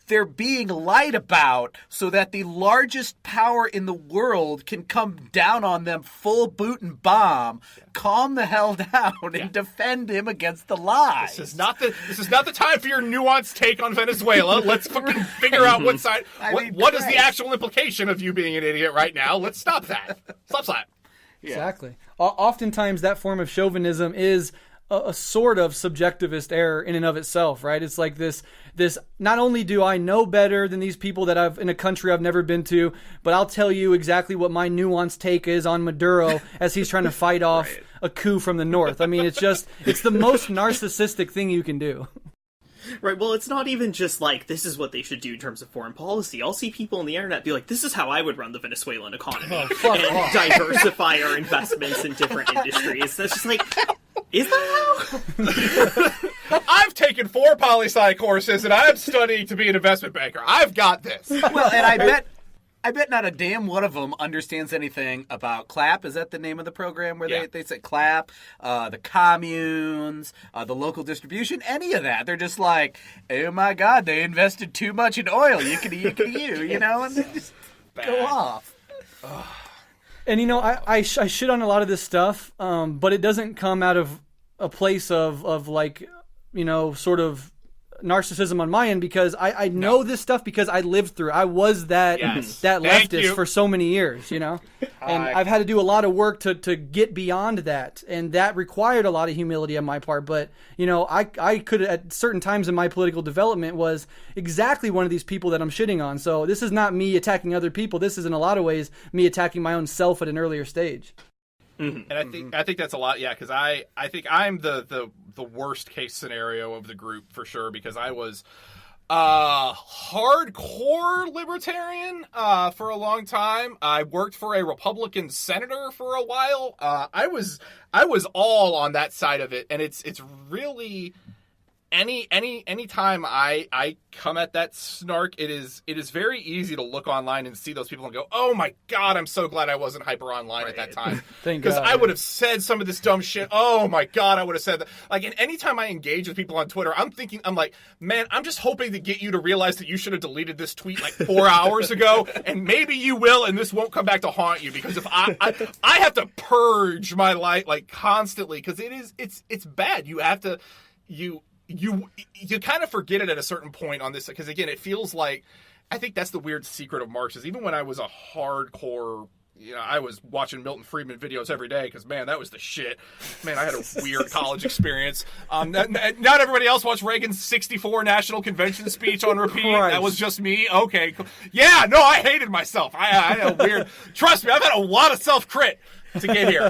they're being lied about so that the largest power in the world can come down on them full boot and bomb, calm the hell down and defend him against the lies. This is not the time for your nuanced take on Venezuela. Let's fucking figure out what side. What is the actual implication of you being an idiot right now? Let's stop that. Stop that. Yeah. Exactly. Oftentimes, that form of chauvinism is a sort of subjectivist error in and of itself, right? It's like this. Not only do I know better than these people that in a country I've never been to, but I'll tell you exactly what my nuanced take is on Maduro as he's trying to fight off a coup from the north. I mean, it's the most narcissistic thing you can do. Right, well, it's not even just like, this is what they should do in terms of foreign policy. I'll see people on the internet be like, this is how I would run the Venezuelan economy. And diversify our investments in different industries. That's just like, is that how? I've taken 4 poli-sci courses, and I'm studying to be an investment banker. I've got this. Well, and I bet not a damn one of them understands anything about CLAP. Is that the name of the program where they say CLAP, the communes, the local distribution, any of that? They're just like, oh my God, they invested too much in oil. Yickety-yickety-you, and they just go off. And I shit on a lot of this stuff, but it doesn't come out of a place of like, sort of narcissism on my end, because I know this stuff because I lived through. I was that leftist for so many years, and I've had to do a lot of work to get beyond that, and that required a lot of humility on my part. But I could, at certain times in my political development, was exactly one of these people that I'm shitting on. So this is not me attacking other people. This is in a lot of ways me attacking my own self at an earlier stage. Mm-hmm. And I think that's a lot, because I think I'm the worst case scenario of the group for sure, because I was hardcore libertarian for a long time. I worked for a Republican senator for a while. I was all on that side of it, and it's really any time I come at that snark, it is very easy to look online and see those people and go, oh my God, I'm so glad I wasn't hyper online at that time. Because I would have said some of this dumb shit. Oh my God, I would have said that. Like, and anytime I engage with people on Twitter, I'm like, man, I'm just hoping to get you to realize that you should have deleted this tweet like 4 hours ago, and maybe you will, and this won't come back to haunt you, because if I have to purge my life like constantly, because it's bad. You have to you kind of forget it at a certain point on this, because again, it feels like, I think that's the weird secret of Marx, is even when I was a hardcore, I was watching Milton Friedman videos every day, because man, that was the shit. Man, I had a weird college experience. Not everybody else watched Reagan's 1964 National Convention speech on repeat. Christ. That was just me. Okay, cool. Yeah, no, I hated myself. I had a weird. Trust me, I've had a lot of self-crit to get here.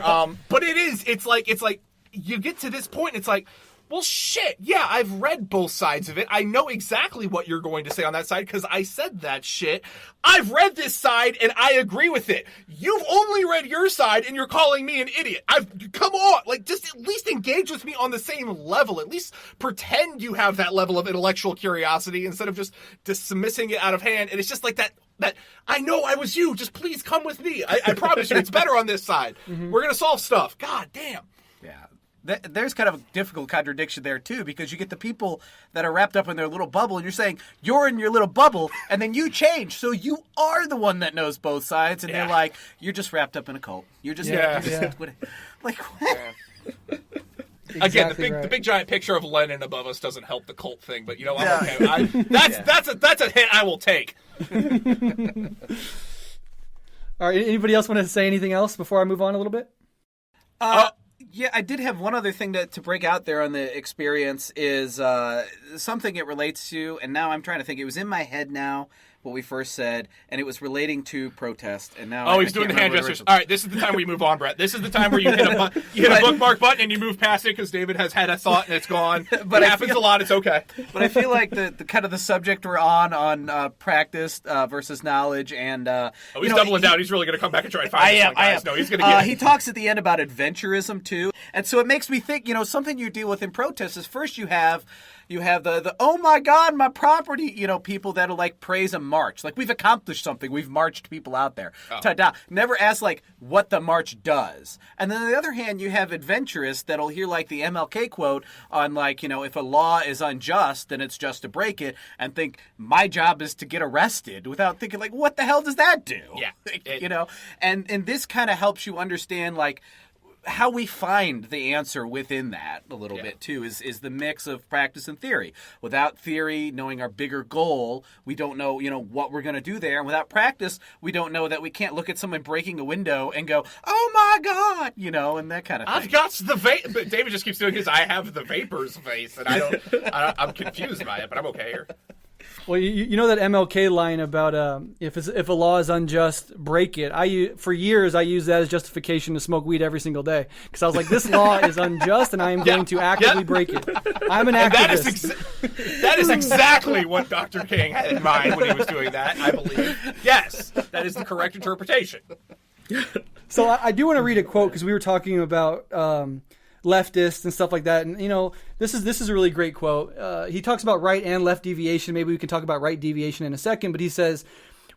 But it's like you get to this point, and it's like, well, shit, yeah, I've read both sides of it. I know exactly what you're going to say on that side because I said that shit. I've read this side, and I agree with it. You've only read your side, and you're calling me an idiot. Come on. Like, just at least engage with me on the same level. At least pretend you have that level of intellectual curiosity instead of just dismissing it out of hand. And it's just like that I know I was you. Just please come with me. I promise you, it's better on this side. Mm-hmm. We're going to solve stuff. God damn. Yeah. There's kind of a difficult contradiction there, too, because you get the people that are wrapped up in their little bubble, and you're saying, you're in your little bubble, and then you change, so you are the one that knows both sides, and they're like, you're just wrapped up in a cult. You're just... like, what? Again, Exactly right. the big giant picture of Lenin above us doesn't help the cult thing, but I'm okay. That's a hit I will take. All right, anybody else want to say anything else before I move on a little bit? Yeah, I did have one other thing to break out there on the experience is something it relates to, and now I'm trying to think. It was in my head now what we first said, and it was relating to protest. And now he's doing the hand gestures. All right, this is the time we move on, Brett. This is the time where you hit a bookmark button and you move past it because David has had a thought and it's gone. But it happens a lot. It's okay. But I feel like the kind of the subject we're on practice versus knowledge, and he's doubling down. He's really going to come back and try and find this one, guys. No, he's going to get. He talks at the end about adventurism too, and so it makes me think. Something you deal with in protest is first you have the oh my God, my property, people that'll like praise a march. Like, we've accomplished something. We've marched people out there. Oh. Ta-da. Never ask like what the march does. And then on the other hand, you have adventurous that'll hear like the MLK quote on like, if a law is unjust, then it's just to break it, and think my job is to get arrested without thinking like, what the hell does that do? Yeah. And this kind of helps you understand like how we find the answer within that a little bit too is the mix of practice and theory. Without theory, knowing our bigger goal, we don't know, what we're going to do there. And without practice, we don't know that we can't look at someone breaking a window and go, oh my God, and that kind of thing. I've got the but David just keeps doing his I have the vapors face, and I'm confused by it, but I'm okay here. Well, you know that MLK line about if a law is unjust, break it. For years I used that as justification to smoke weed every single day because I was like, this law is unjust, and I am going to actively break it. I'm an activist. That is exactly what Dr. King had in mind when he was doing that, I believe. Yes, that is the correct interpretation. So I do want to read a quote because we were talking about leftists and stuff like that, and this is a really great quote. He talks about right and left deviation. Maybe we can talk about right deviation in a second, but he says,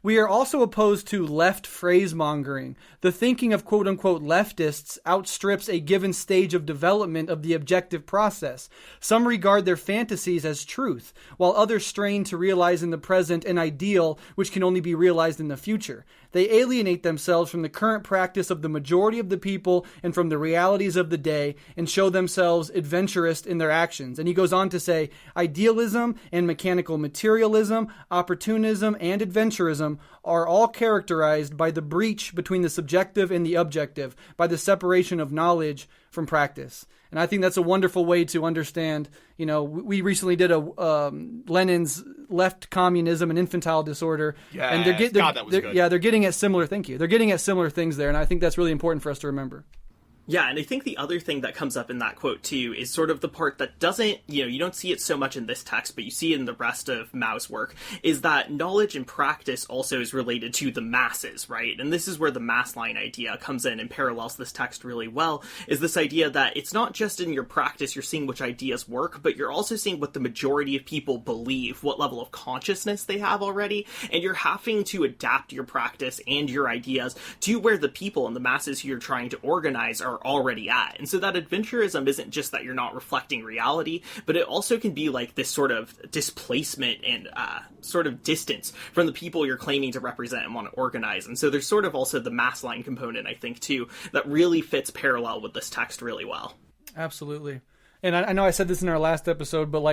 we are also opposed to left phrase-mongering. The thinking of quote-unquote leftists outstrips a given stage of development of the objective process. Some regard their fantasies as truth, while others strain to realize in the present an ideal which can only be realized in the future. They alienate themselves from the current practice of the majority of the people and from the realities of the day, and show themselves adventurist in their actions. And he goes on to say, idealism and mechanical materialism, opportunism and adventurism are all characterized by the breach between the subjective and the objective, by the separation of knowledge from practice. And I think that's a wonderful way to understand. We recently did a Lenin's left communism and infantile disorder. Yeah, and that was good. Yeah, they're getting at similar. Thank you. They're getting at similar things there, and I think that's really important for us to remember. Yeah, and I think the other thing that comes up in that quote, too, is sort of the part that doesn't, you don't see it so much in this text, but you see it in the rest of Mao's work, is that knowledge and practice also is related to the masses, right? And this is where the mass line idea comes in and parallels this text really well, is this idea that it's not just in your practice you're seeing which ideas work, but you're also seeing what the majority of people believe, what level of consciousness they have already, and you're having to adapt your practice and your ideas to where the people and the masses who you're trying to organize are already at. And so that adventurism isn't just that you're not reflecting reality, but it also can be like this sort of displacement and sort of distance from the people you're claiming to represent and want to organize. And so there's sort of also the mass line component, I think, too, that really fits parallel with this text really well. Absolutely. And I know I said this in our last episode, but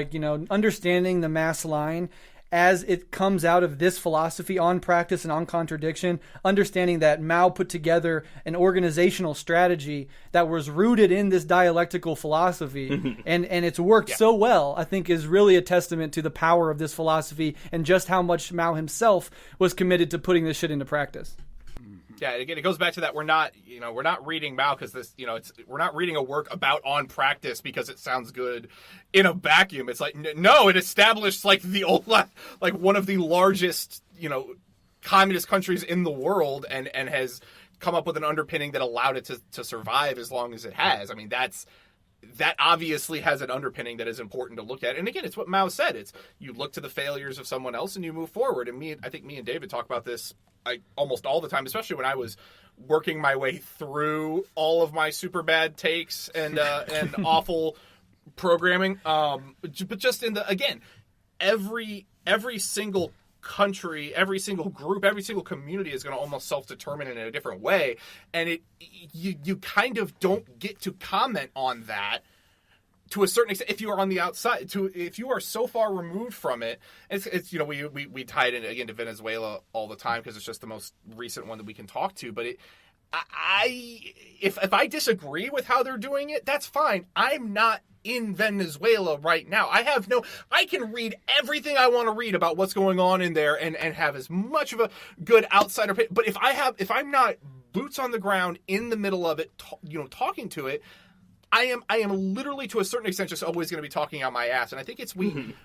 understanding the mass line as it comes out of this philosophy on practice and on contradiction, understanding that Mao put together an organizational strategy that was rooted in this dialectical philosophy, and it's worked so well, I think is really a testament to the power of this philosophy and just how much Mao himself was committed to putting this shit into practice. Yeah, again, it goes back to that we're not reading Mao because this, we're not reading a work about on practice because it sounds good in a vacuum. It's like, no, it established one of the largest, communist countries in the world and has come up with an underpinning that allowed it to survive as long as it has. I mean, that obviously has an underpinning that is important to look at. And again, it's what Mao said. It's you look to the failures of someone else and you move forward. And I think me and David talk about this almost all the time, especially when I was working my way through all of my super bad takes and awful programming. But just every single country, every single group, every single community is going to almost self-determine in a different way, and you kind of don't get to comment on that to a certain extent, if you are on the outside, if you are so far removed from it, it's we tie it in again to Venezuela all the time because it's just the most recent one that we can talk to. But if I disagree with how they're doing it, that's fine. I'm not in Venezuela right now. I can read everything I want to read about what's going on in there and have as much of a good outsider. But if I'm not boots on the ground in the middle of it, talking to it, I am literally to a certain extent just always going to be talking out my ass. And I think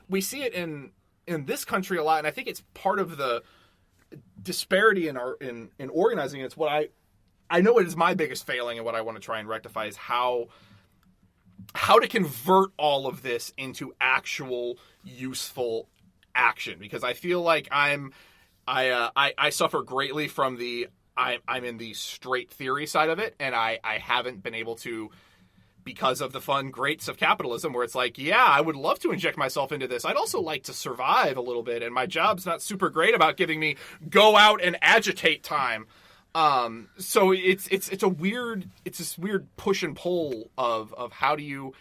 we see it in this country a lot. And I think it's part of the disparity in organizing. It's what I know it is my biggest failing, and what I want to try and rectify is how to convert all of this into actual useful action. Because I feel like I suffer greatly from I'm in the straight theory side of it, and I haven't been able to, because of the fun greats of capitalism, where it's like, yeah, I would love to inject myself into this. I'd also like to survive a little bit, and my job's not super great about giving me go out and agitate time. So it's this weird push and pull of how do you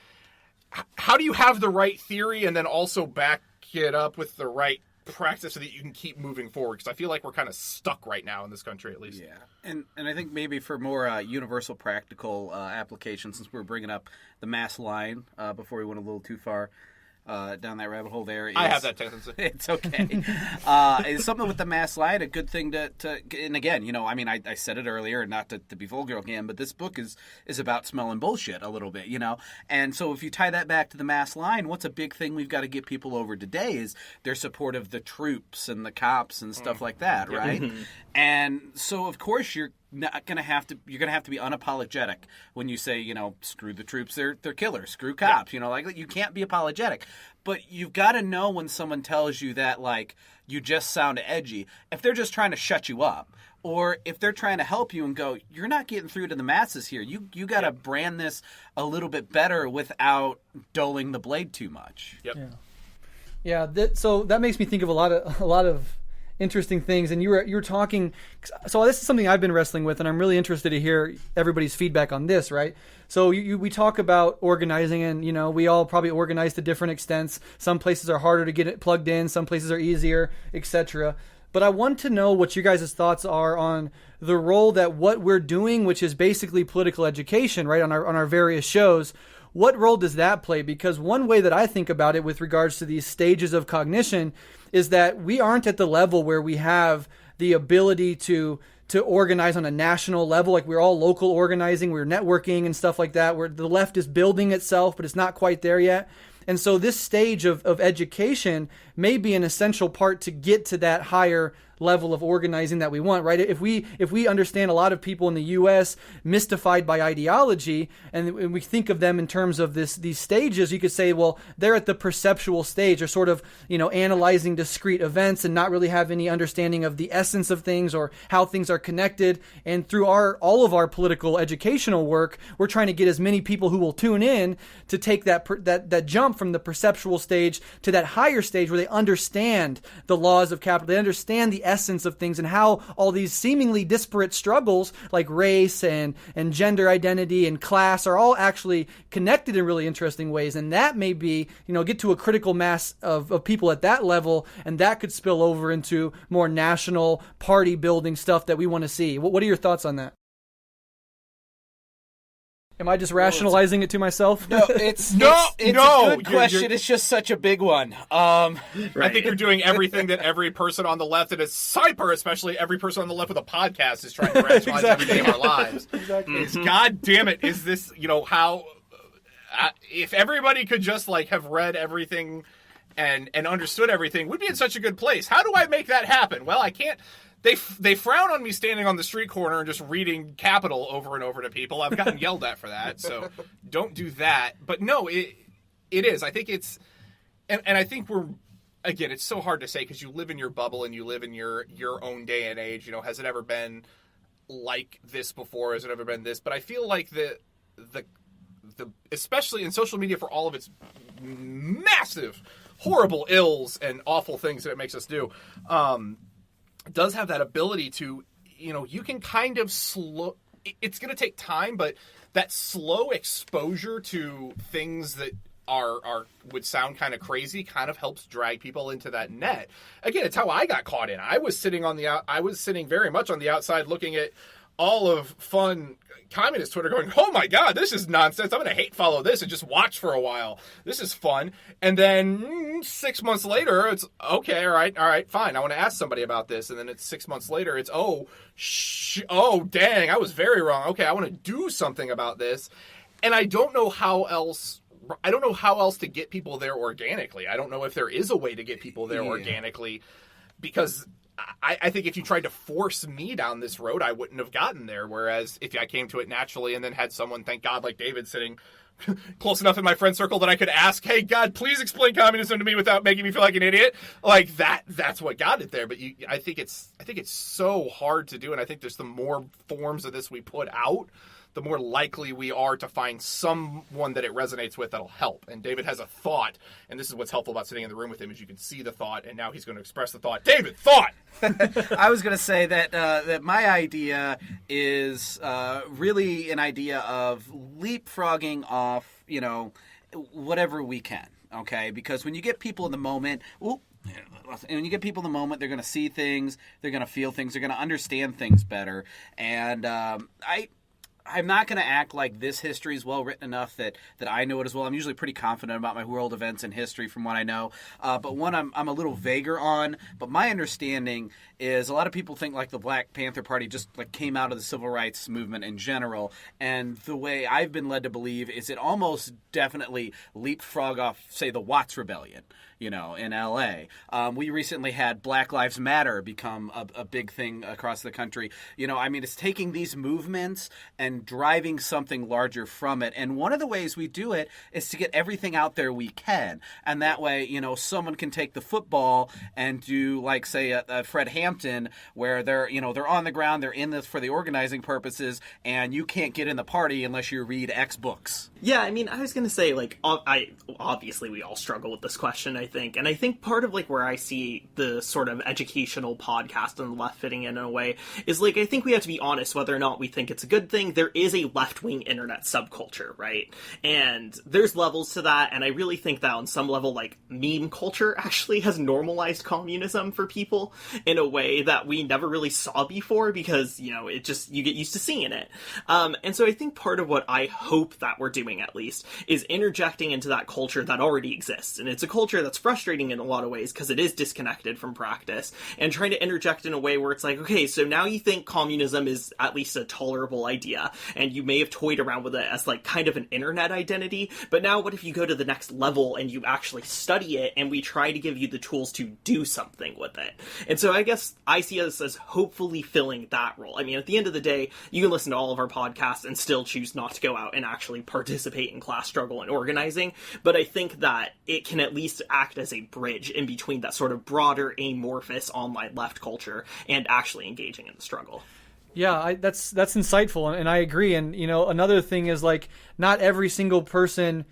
have the right theory and then also back it up with the right practice so that you can keep moving forward, because I feel like we're kind of stuck right now in this country, at least. Yeah, and I think maybe for more universal practical applications, since we're bringing up the mass line before we went a little too far down that rabbit hole there. I have that tendency. It's okay. Is something with the mass line a good thing to and again, I said it earlier, and not to be vulgar again, but this book is about smelling bullshit a little bit, and so if you tie that back to the mass line, what's a big thing we've got to get people over today is their support of the troops and the cops and stuff like that, right? And so of course you're gonna have to be unapologetic when you say, screw the troops, they're killers, screw cops, like you can't be apologetic. But you've got to know when someone tells you that, like, you just sound edgy, if they're just trying to shut you up, or if they're trying to help you and go, you're not getting through to the masses here. You got to brand this a little bit better without dulling the blade too much. So that makes me think of a lot of interesting things, and you were talking. So this is something I've been wrestling with, and I'm really interested to hear everybody's feedback on this. Right? So we talk about organizing, and we all probably organize to different extents. Some places are harder to get it plugged in, some places are easier, etc. But I want to know what you guys' thoughts are on the role that what we're doing, which is basically political education, right, on our various shows. What role does that play? Because one way that I think about it with regards to these stages of cognition is that we aren't at the level where we have the ability to organize on a national level. Like, we're all local organizing, we're networking and stuff like that, where the left is building itself, but it's not quite there yet. And so this stage of education may be an essential part to get to that higher level of organizing that we want, right? If we understand a lot of people in the U.S. mystified by ideology, and we think of them in terms of these stages, you could say, well, they're at the perceptual stage, or sort of, analyzing discrete events and not really have any understanding of the essence of things or how things are connected. And through all of our political educational work, we're trying to get as many people who will tune in to take that jump from the perceptual stage to that higher stage where they understand the laws of capital, they understand the essence of things, and how all these seemingly disparate struggles like race and gender identity and class are all actually connected in really interesting ways. And that may be, get to a critical mass of people at that level, and that could spill over into more national party building stuff that we want to see. What are your thoughts on that? Am I just rationalizing it to myself? No, it's a good question. It's just such a big one. I think you're doing everything that every person on the left, and it's hyper, especially every person on the left with a podcast, is trying to rationalize every day of our lives. Exactly. God damn it, is this, how... if everybody could just, have read everything and understood everything, we'd be in such a good place. How do I make that happen? Well, I can't... They frown on me standing on the street corner and just reading Capital over and over to people. I've gotten yelled at for that, so don't do that. But no, it is. I think it's... And I think we're... Again, it's so hard to say because you live in your bubble and you live in your own day and age. Has it ever been like this before? Has it ever been this? But I feel like the especially in social media, for all of its massive, horrible ills and awful things that it makes us do, does have that ability to, you can kind of slow... It's going to take time, but that slow exposure to things that would sound kind of crazy kind of helps drag people into that net. Again, it's how I got caught in. I was sitting very much on the outside looking at all of fun communist Twitter going, oh my God, this is nonsense. I'm going to hate follow this and just watch for a while. This is fun. And then 6 months later, it's okay. All right, fine. I want to ask somebody about this. And then it's 6 months later, it's, oh, dang, I was very wrong. Okay. I want to do something about this. And I don't know how else to get people there organically. I don't know if there is a way to get people there organically, because I think if you tried to force me down this road, I wouldn't have gotten there. Whereas if I came to it naturally and then had someone, thank God, like David, sitting close enough in my friend circle that I could ask, hey, God, please explain communism to me without making me feel like an idiot. Like that's what got it there. But I think it's so hard to do. And I think there's the more forms of this we put out, the more likely we are to find someone that it resonates with that'll help. And David has a thought, and this is what's helpful about sitting in the room with him, is you can see the thought, and now he's going to express the thought. David, thought! I was going to say that my idea is really an idea of leapfrogging off, whatever we can, okay? Because when you get people in the moment, and when you get people in the moment, they're going to see things, they're going to feel things, they're going to understand things better. And I'm not going to act like this history is well written enough that I know it as well. I'm usually pretty confident about my world events and history from what I know. But one I'm a little vaguer on. But my understanding is a lot of people think like the Black Panther Party just like came out of the civil rights movement in general. And the way I've been led to believe is it almost definitely leapfrog off, say, the Watts Rebellion, in L.A. We recently had Black Lives Matter become a big thing across the country. It's taking these movements and driving something larger from it. And one of the ways we do it is to get everything out there we can. And that way, someone can take the football and do, like, say, a Fred Hampton, where they're on the ground, they're in this for the organizing purposes, and you can't get in the party unless you read X books. Yeah, I was going to say, like, obviously we all struggle with this question, I think. And I think part of, like, where I see the sort of educational podcast on the left fitting in a way is, like, I think we have to be honest whether or not we think it's a good thing. There is a left-wing internet subculture, right? And there's levels to that, and I really think that on some level, like, meme culture actually has normalized communism for people in a way that we never really saw before because, it just, you get used to seeing it. And so I think part of what I hope that we're doing, at least, is interjecting into that culture that already exists. And it's a culture that's frustrating in a lot of ways because it is disconnected from practice, and trying to interject in a way where it's like, okay, so now you think communism is at least a tolerable idea, and you may have toyed around with it as like kind of an internet identity, but now what if you go to the next level and you actually study it and we try to give you the tools to do something with it? And so I guess I see us as hopefully filling that role. At the end of the day, you can listen to all of our podcasts and still choose not to go out and actually participate in class struggle and organizing, but I think that it can at least act as a bridge in between that sort of broader amorphous online left culture and actually engaging in the struggle. Yeah, that's insightful, and I agree. And another thing is, like, not every single person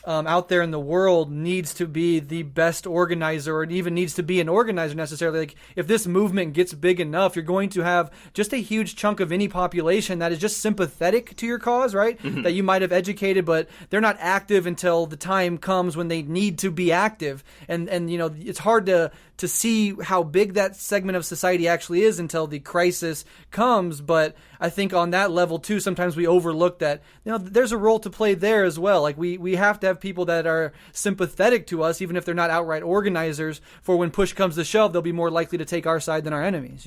out there in the world needs to be the best organizer, or even needs to be an organizer necessarily. Like, if this movement gets big enough, you're going to have just a huge chunk of any population that is just sympathetic to your cause, right? Mm-hmm. That you might have educated, but they're not active until the time comes when they need to be active. And it's hard to see how big that segment of society actually is until the crisis comes. But I think on that level too, sometimes we overlook that, there's a role to play there as well. Like, we have to have people that are sympathetic to us, even if they're not outright organizers, for when push comes to shove, they'll be more likely to take our side than our enemies,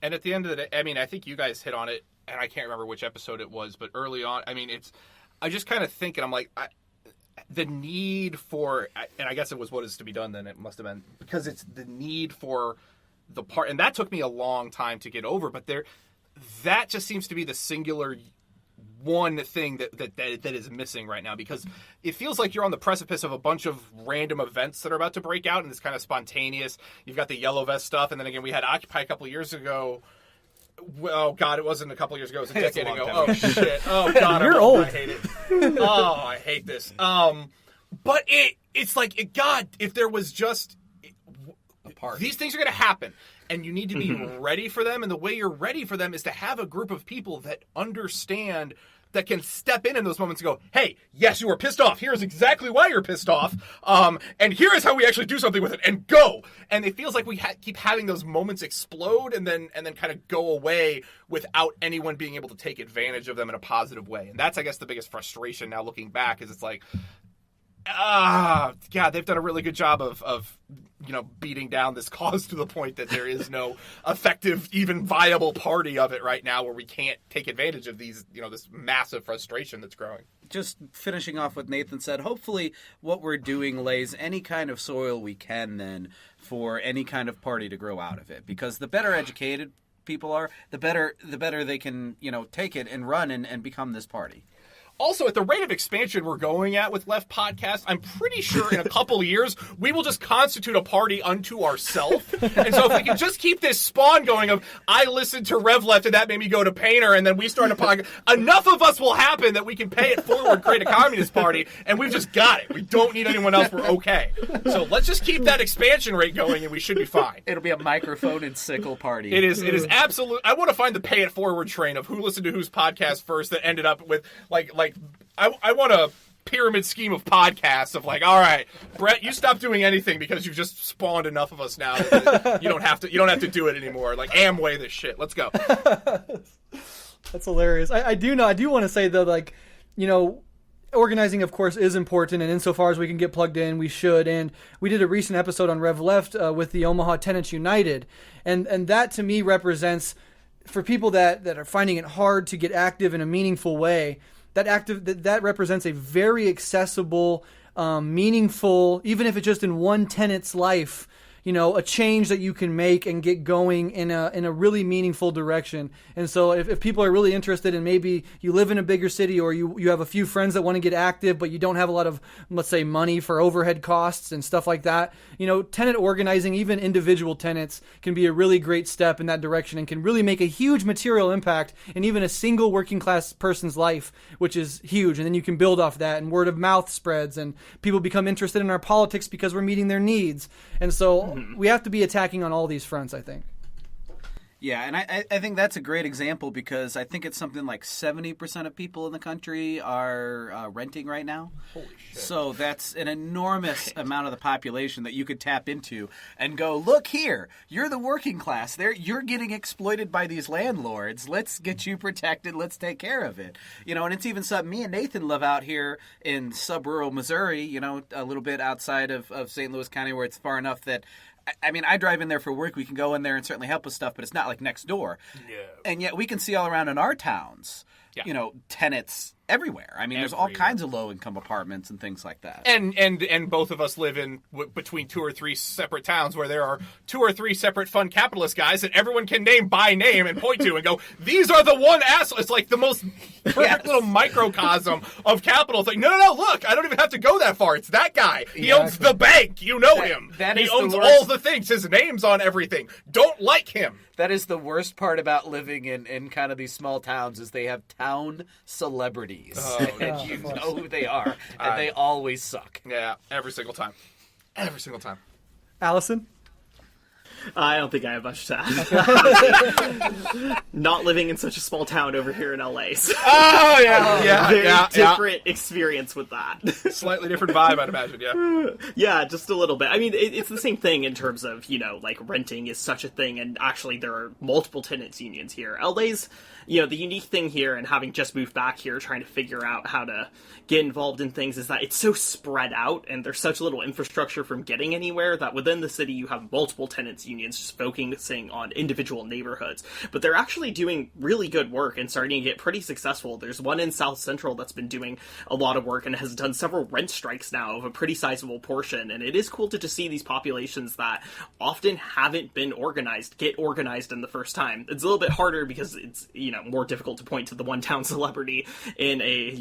And at the end of the day, I think you guys hit on it, and I can't remember which episode it was, but early on, I just kind of think, and I'm like, the need for, and I guess it was what is to be done then, it must have been, because it's the need for the part, and that took me a long time to get over, but that just seems to be the singular one thing that is missing right now, because it feels like you're on the precipice of a bunch of random events that are about to break out, and it's kind of spontaneous. You've got the yellow vest stuff, and then again, we had Occupy a couple of years ago. Oh God, it wasn't a couple of years ago; it was a decade ago. Oh shit! Oh God, you're old. I hate it. Oh, I hate this. But it's like, God, if there was just a part. These things are going to happen, and you need to be ready for them. And the way you're ready for them is to have a group of people that understand that can step in those moments and go, hey, yes, you were pissed off. Here's exactly why you're pissed off. And here is how we actually do something with it, and go. And it feels like we keep having those moments explode and then kind of go away without anyone being able to take advantage of them in a positive way. And that's, I guess, the biggest frustration now looking back, is it's like, God, they've done a really good job of beating down this cause to the point that there is no effective, even viable party of it right now, where we can't take advantage of these, this massive frustration that's growing. Just finishing off what Nathan said, hopefully what we're doing lays any kind of soil we can then for any kind of party to grow out of it. Because the better educated people are, the better they can, take it and run and become this party. Also, at the rate of expansion we're going at with Left Podcast, I'm pretty sure in a couple of years, we will just constitute a party unto ourselves. And so if we can just keep this spawn going of, I listened to Rev Left and that made me go to Painter, and then we start a podcast, enough of us will happen that we can pay it forward, create a communist party, and we've just got it. We don't need anyone else. We're okay. So let's just keep that expansion rate going, and we should be fine. It'll be a microphone and sickle party. It is absolute. I want to find the pay it forward train of who listened to whose podcast first that ended up with, I want a pyramid scheme of podcasts of all right, Breht, you stop doing anything because you've just spawned enough of us now that you don't have to do it anymore. Amway this shit. Let's go. That's hilarious. I do want to say though, organizing, of course, is important, and insofar as we can get plugged in, we should. And we did a recent episode on Rev Left with the Omaha Tenants United, and that to me represents, for people that are finding it hard to get active in a meaningful way, that represents a very accessible, meaningful, even if it's just in one tenant's life, a change that you can make and get going in a really meaningful direction. And so if people are really interested, and maybe you live in a bigger city, or you have a few friends that want to get active, but you don't have a lot of, let's say, money for overhead costs and stuff like that, tenant organizing, even individual tenants, can be a really great step in that direction and can really make a huge material impact in even a single working class person's life, which is huge. And then you can build off that, and word of mouth spreads, and people become interested in our politics because we're meeting their needs. And so we have to be attacking on all these fronts, I think. Yeah, and I think that's a great example, because I think it's something like 70% of people in the country are renting right now. Holy shit. So that's an enormous amount of the population that you could tap into and go, look here, you're the working class. You're getting exploited by these landlords. Let's get you protected. Let's take care of it. And it's even something me and Nathan live out here in sub-rural Missouri, a little bit outside of St. Louis County, where it's far enough that I drive in there for work. We can go in there and certainly help with stuff, but it's not like next door. Yeah. And yet we can see all around in our towns, tenants everywhere. There's all kinds of low-income apartments and things like that. And both of us live in between 2 or 3 separate towns where there are 2 or 3 separate fun capitalist guys that everyone can name by name and point to and go, these are the one asshole. It's like the most perfect little microcosm of capital. It's like, no, look, I don't even have to go that far. It's that guy. He owns the bank. You know him. He owns all the things. His name's on everything. Don't like him. That is the worst part about living in kind of these small towns, is they have town celebrities. Oh, and you know who they are, and they always suck. Yeah, every single time. Every single time. Alyson? I don't think I have much to add. Not living in such a small town over here in LA. So oh, yeah. Very different experience with that. Slightly different vibe, I'd imagine, yeah. Yeah, just a little bit. It's the same thing in terms of, renting is such a thing, and actually there are multiple tenants unions here. LA's, the unique thing here, and having just moved back here, trying to figure out how to get involved in things, is that it's so spread out, and there's such little infrastructure from getting anywhere, that within the city you have multiple tenants unions just focusing on individual neighborhoods. But they're actually doing really good work and starting to get pretty successful. There's one in South Central that's been doing a lot of work and has done several rent strikes now of a pretty sizable portion. And it is cool to just see these populations that often haven't been organized get organized in the first time. It's a little bit harder because it's, more difficult to point to the one town celebrity in a,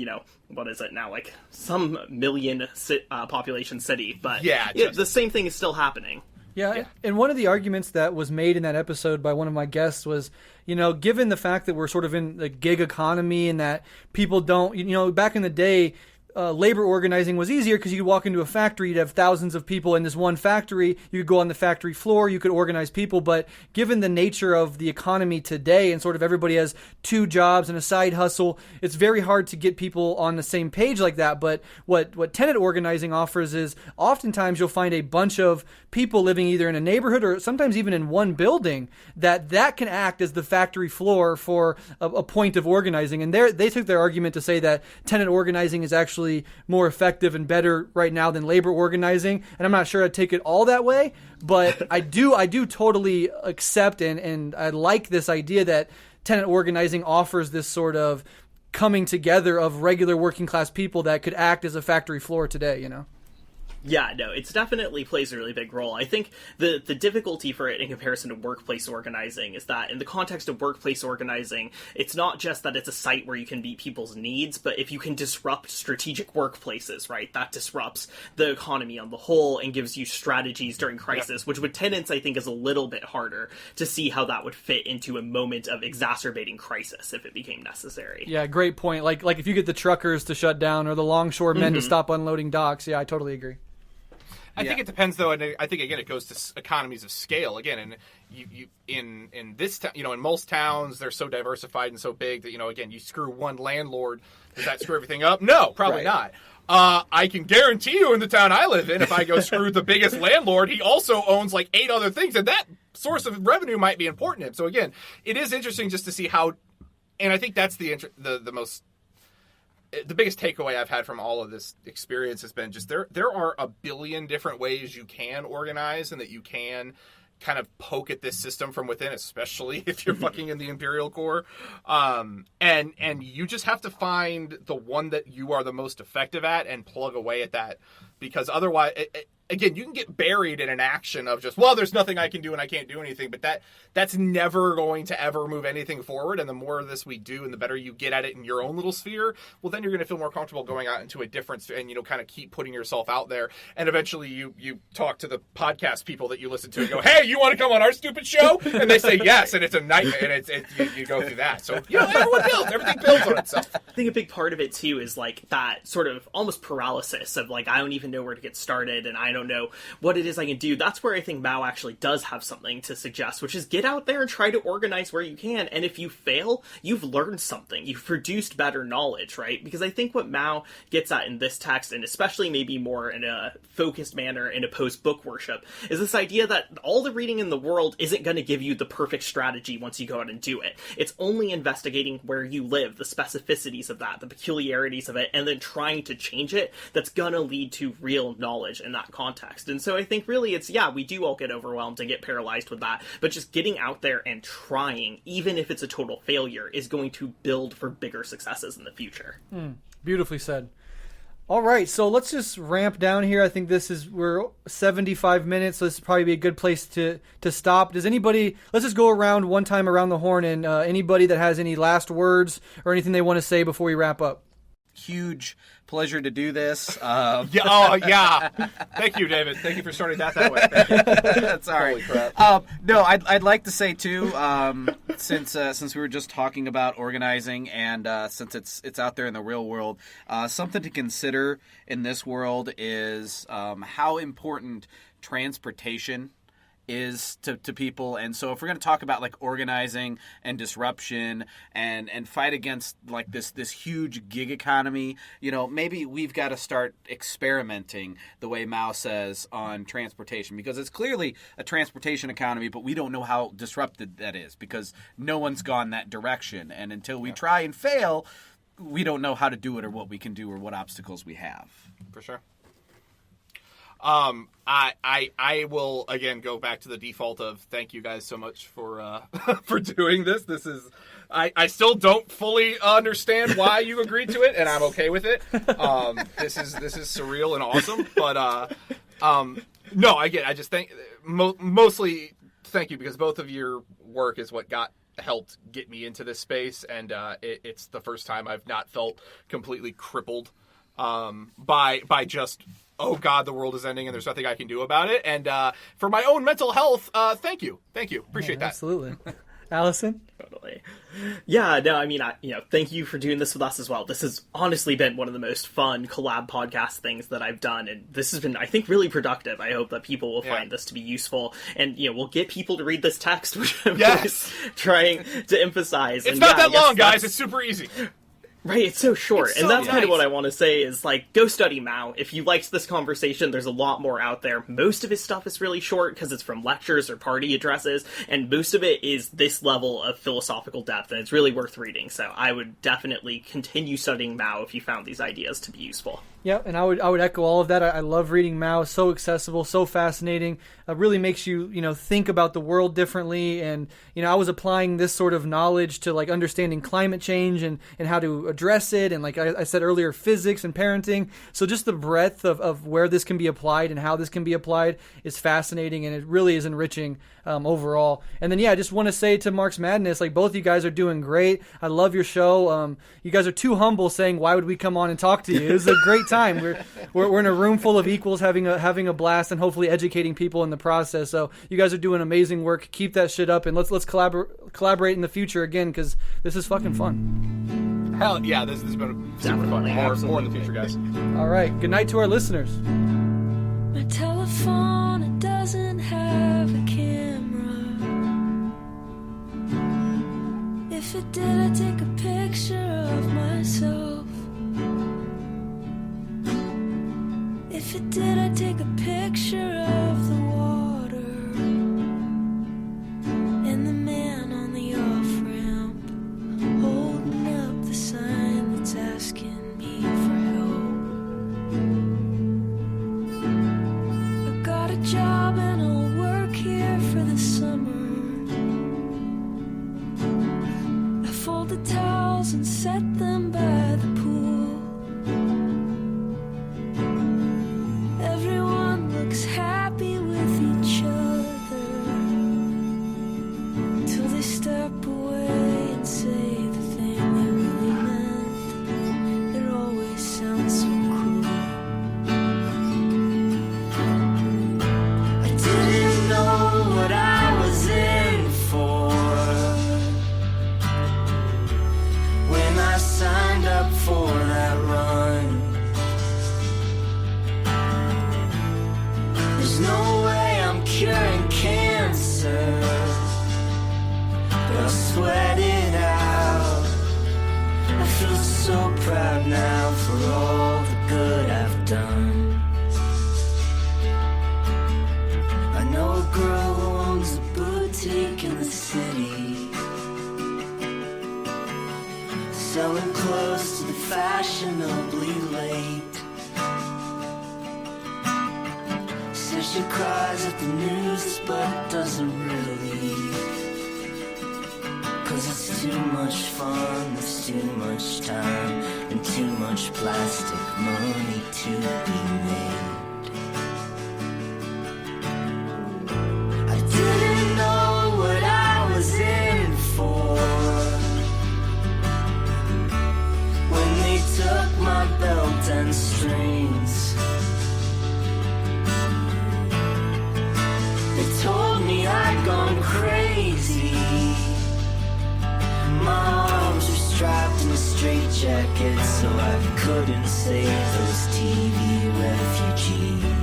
what is it now, like some million population city. But the same thing is still happening. Yeah, and one of the arguments that was made in that episode by one of my guests was, given the fact that we're sort of in the gig economy and that people don't, back in the day, labor organizing was easier because you could walk into a factory, you'd have thousands of people in this one factory, you could go on the factory floor, you could organize people. But given the nature of the economy today and sort of everybody has two jobs and a side hustle, it's very hard to get people on the same page like that. But what tenant organizing offers is oftentimes you'll find a bunch of people living either in a neighborhood or sometimes even in one building that can act as the factory floor for a point of organizing. And they took their argument to say that tenant organizing is actually more effective and better right now than labor organizing. And I'm not sure I'd take it all that way, but I do totally accept and I like this idea that tenant organizing offers this sort of coming together of regular working class people that could act as a factory floor today, you know? Yeah, no, it's definitely plays a really big role. I think the difficulty for it in comparison to workplace organizing is that in the context of workplace organizing, it's not just that it's a site where you can meet people's needs, but if you can disrupt strategic workplaces, right, that disrupts the economy on the whole and gives you strategies during crisis, which with tenants I think is a little bit harder to see how that would fit into a moment of exacerbating crisis if it became necessary. Yeah, great point. Like if you get the truckers to shut down or the longshore men to stop unloading docks, yeah, I totally agree. I think it depends, though, and I think again it goes to economies of scale. Again, and you in this town, in most towns they're so diversified and so big that again you screw one landlord, does that screw everything up? No, probably not. I can guarantee you, in the town I live in, if I go screw the biggest landlord, he also owns like 8 other things, and that source of revenue might be important to him. So again, it is interesting just to see how, and I think that's the biggest takeaway I've had from all of this experience has been just there are a billion different ways you can organize and that you can kind of poke at this system from within, especially if you're fucking in the Imperial Core. And you just have to find the one that you are the most effective at and plug away at that, because otherwise, again, you can get buried in an action of just, well, there's nothing I can do and I can't do anything, but that's never going to ever move anything forward. And the more of this we do and the better you get at it in your own little sphere, well, then you're going to feel more comfortable going out into a different sphere and, kind of keep putting yourself out there. And eventually you talk to the podcast people that you listen to and go, hey, you want to come on our stupid show? And they say yes, and it's a nightmare, and you go through that. So, everything builds on itself. I think a big part of it, too, is like that sort of almost paralysis of like, I don't even know where to get started and I don't know what it is I can do. That's where I think Mao actually does have something to suggest, which is get out there and try to organize where you can. And if you fail, you've learned something. You've produced better knowledge, right? Because I think what Mao gets at in this text, and especially maybe more in a focused manner in opposed book worship, is this idea that all the reading in the world isn't going to give you the perfect strategy once you go out and do it. It's only investigating where you live, the specificities of that, the peculiarities of it, and then trying to change it that's going to lead to real knowledge in that context. And so I think really it's, we do all get overwhelmed and get paralyzed with that, but just getting out there and trying, even if it's a total failure, is going to build for bigger successes in the future. Beautifully said. All right, so let's just ramp down here. I think we're 75 minutes, so this would probably be a good place to stop. Does anybody, let's just go around one time around the horn, and anybody that has any last words or anything they want to say before we wrap up. Huge pleasure to do this. Yeah. Thank you, David. Thank you for starting that way. That's all right. Holy crap. No, I'd like to say too, since we were just talking about organizing, and since it's out there in the real world, something to consider in this world is how important transportation is to people. And so if we're going to talk about like organizing and disruption and fight against like this huge gig economy, maybe we've got to start experimenting the way Mao says on transportation, because it's clearly a transportation economy, but we don't know how disrupted that is because no one's gone that direction. And until we try and fail, we don't know how to do it or what we can do or what obstacles we have. For sure. I will again go back to the default of thank you guys so much for for doing this. This is I still don't fully understand why you agreed to it, and I'm okay with it. This is surreal and awesome, but no, I just think mostly thank you, because both of your work is what helped get me into this space, and it's the first time I've not felt completely crippled by just, oh God, the world is ending and there's nothing I can do about it. And for my own mental health, thank you. Appreciate that. Absolutely. Alyson? Totally. Yeah, no, I mean, thank you for doing this with us as well. This has honestly been one of the most fun collab podcast things that I've done, and this has been, I think, really productive. I hope that people will find this to be useful, and, we'll get people to read this text, which I'm always trying to emphasize. It's not that long, guys. It's super easy. Right, it's so short, It's and so that's kind of nice. what I want to say is, go study Mao. If you liked this conversation, there's a lot more out there. Most of his stuff is really short, because it's from lectures or party addresses, and most of it is this level of philosophical depth, and it's really worth reading, so I would definitely continue studying Mao if you found these ideas to be useful. Yeah, and I would echo all of that. I love reading Mao. So accessible, so fascinating. Really makes you think about the world differently. And I was applying this sort of knowledge to understanding climate change and how to address it. And I said earlier, physics and parenting. So just the breadth of where this can be applied and how this can be applied is fascinating, and it really is enriching overall. And then I just want to say to Marx Madness, both you guys are doing great. I love your show. You guys are too humble saying why would we come on and talk to you. It's a great time. We're in a room full of equals having a blast and hopefully educating people in the process. So you guys are doing amazing work. Keep that shit up, and let's collaborate in the future again, because this is fucking fun. Hell yeah, this has been super fun. More in the future, guys. All right. Good night to our listeners. My telephone, it doesn't have a camera. If it did, I'd take a picture of myself. If it did, I'd take a picture of the water and the man on the off-ramp holding up the sign that's asking me for help. I got a job and I'll work here for the summer. I fold the towels and set them by the pool. Everyone looks happy with each other till they step away and say the thing they really meant. It always sounds so cruel. I didn't know what I was in for when I signed up for that run. There's no way I'm curing cancer, but I'll sweat it out. I feel so proud now for all the good I've done. I know a girl who owns a boutique in the city, selling clothes to the fashionably late. Says she cries at the news, but doesn't really, 'cause it's too much fun, there's too much time, and too much plastic money to be made. I didn't know what I was in for when they took my belt and strings. They told me I'd gone crazy. My arms were strapped in a straitjacket so I couldn't save those TV refugees.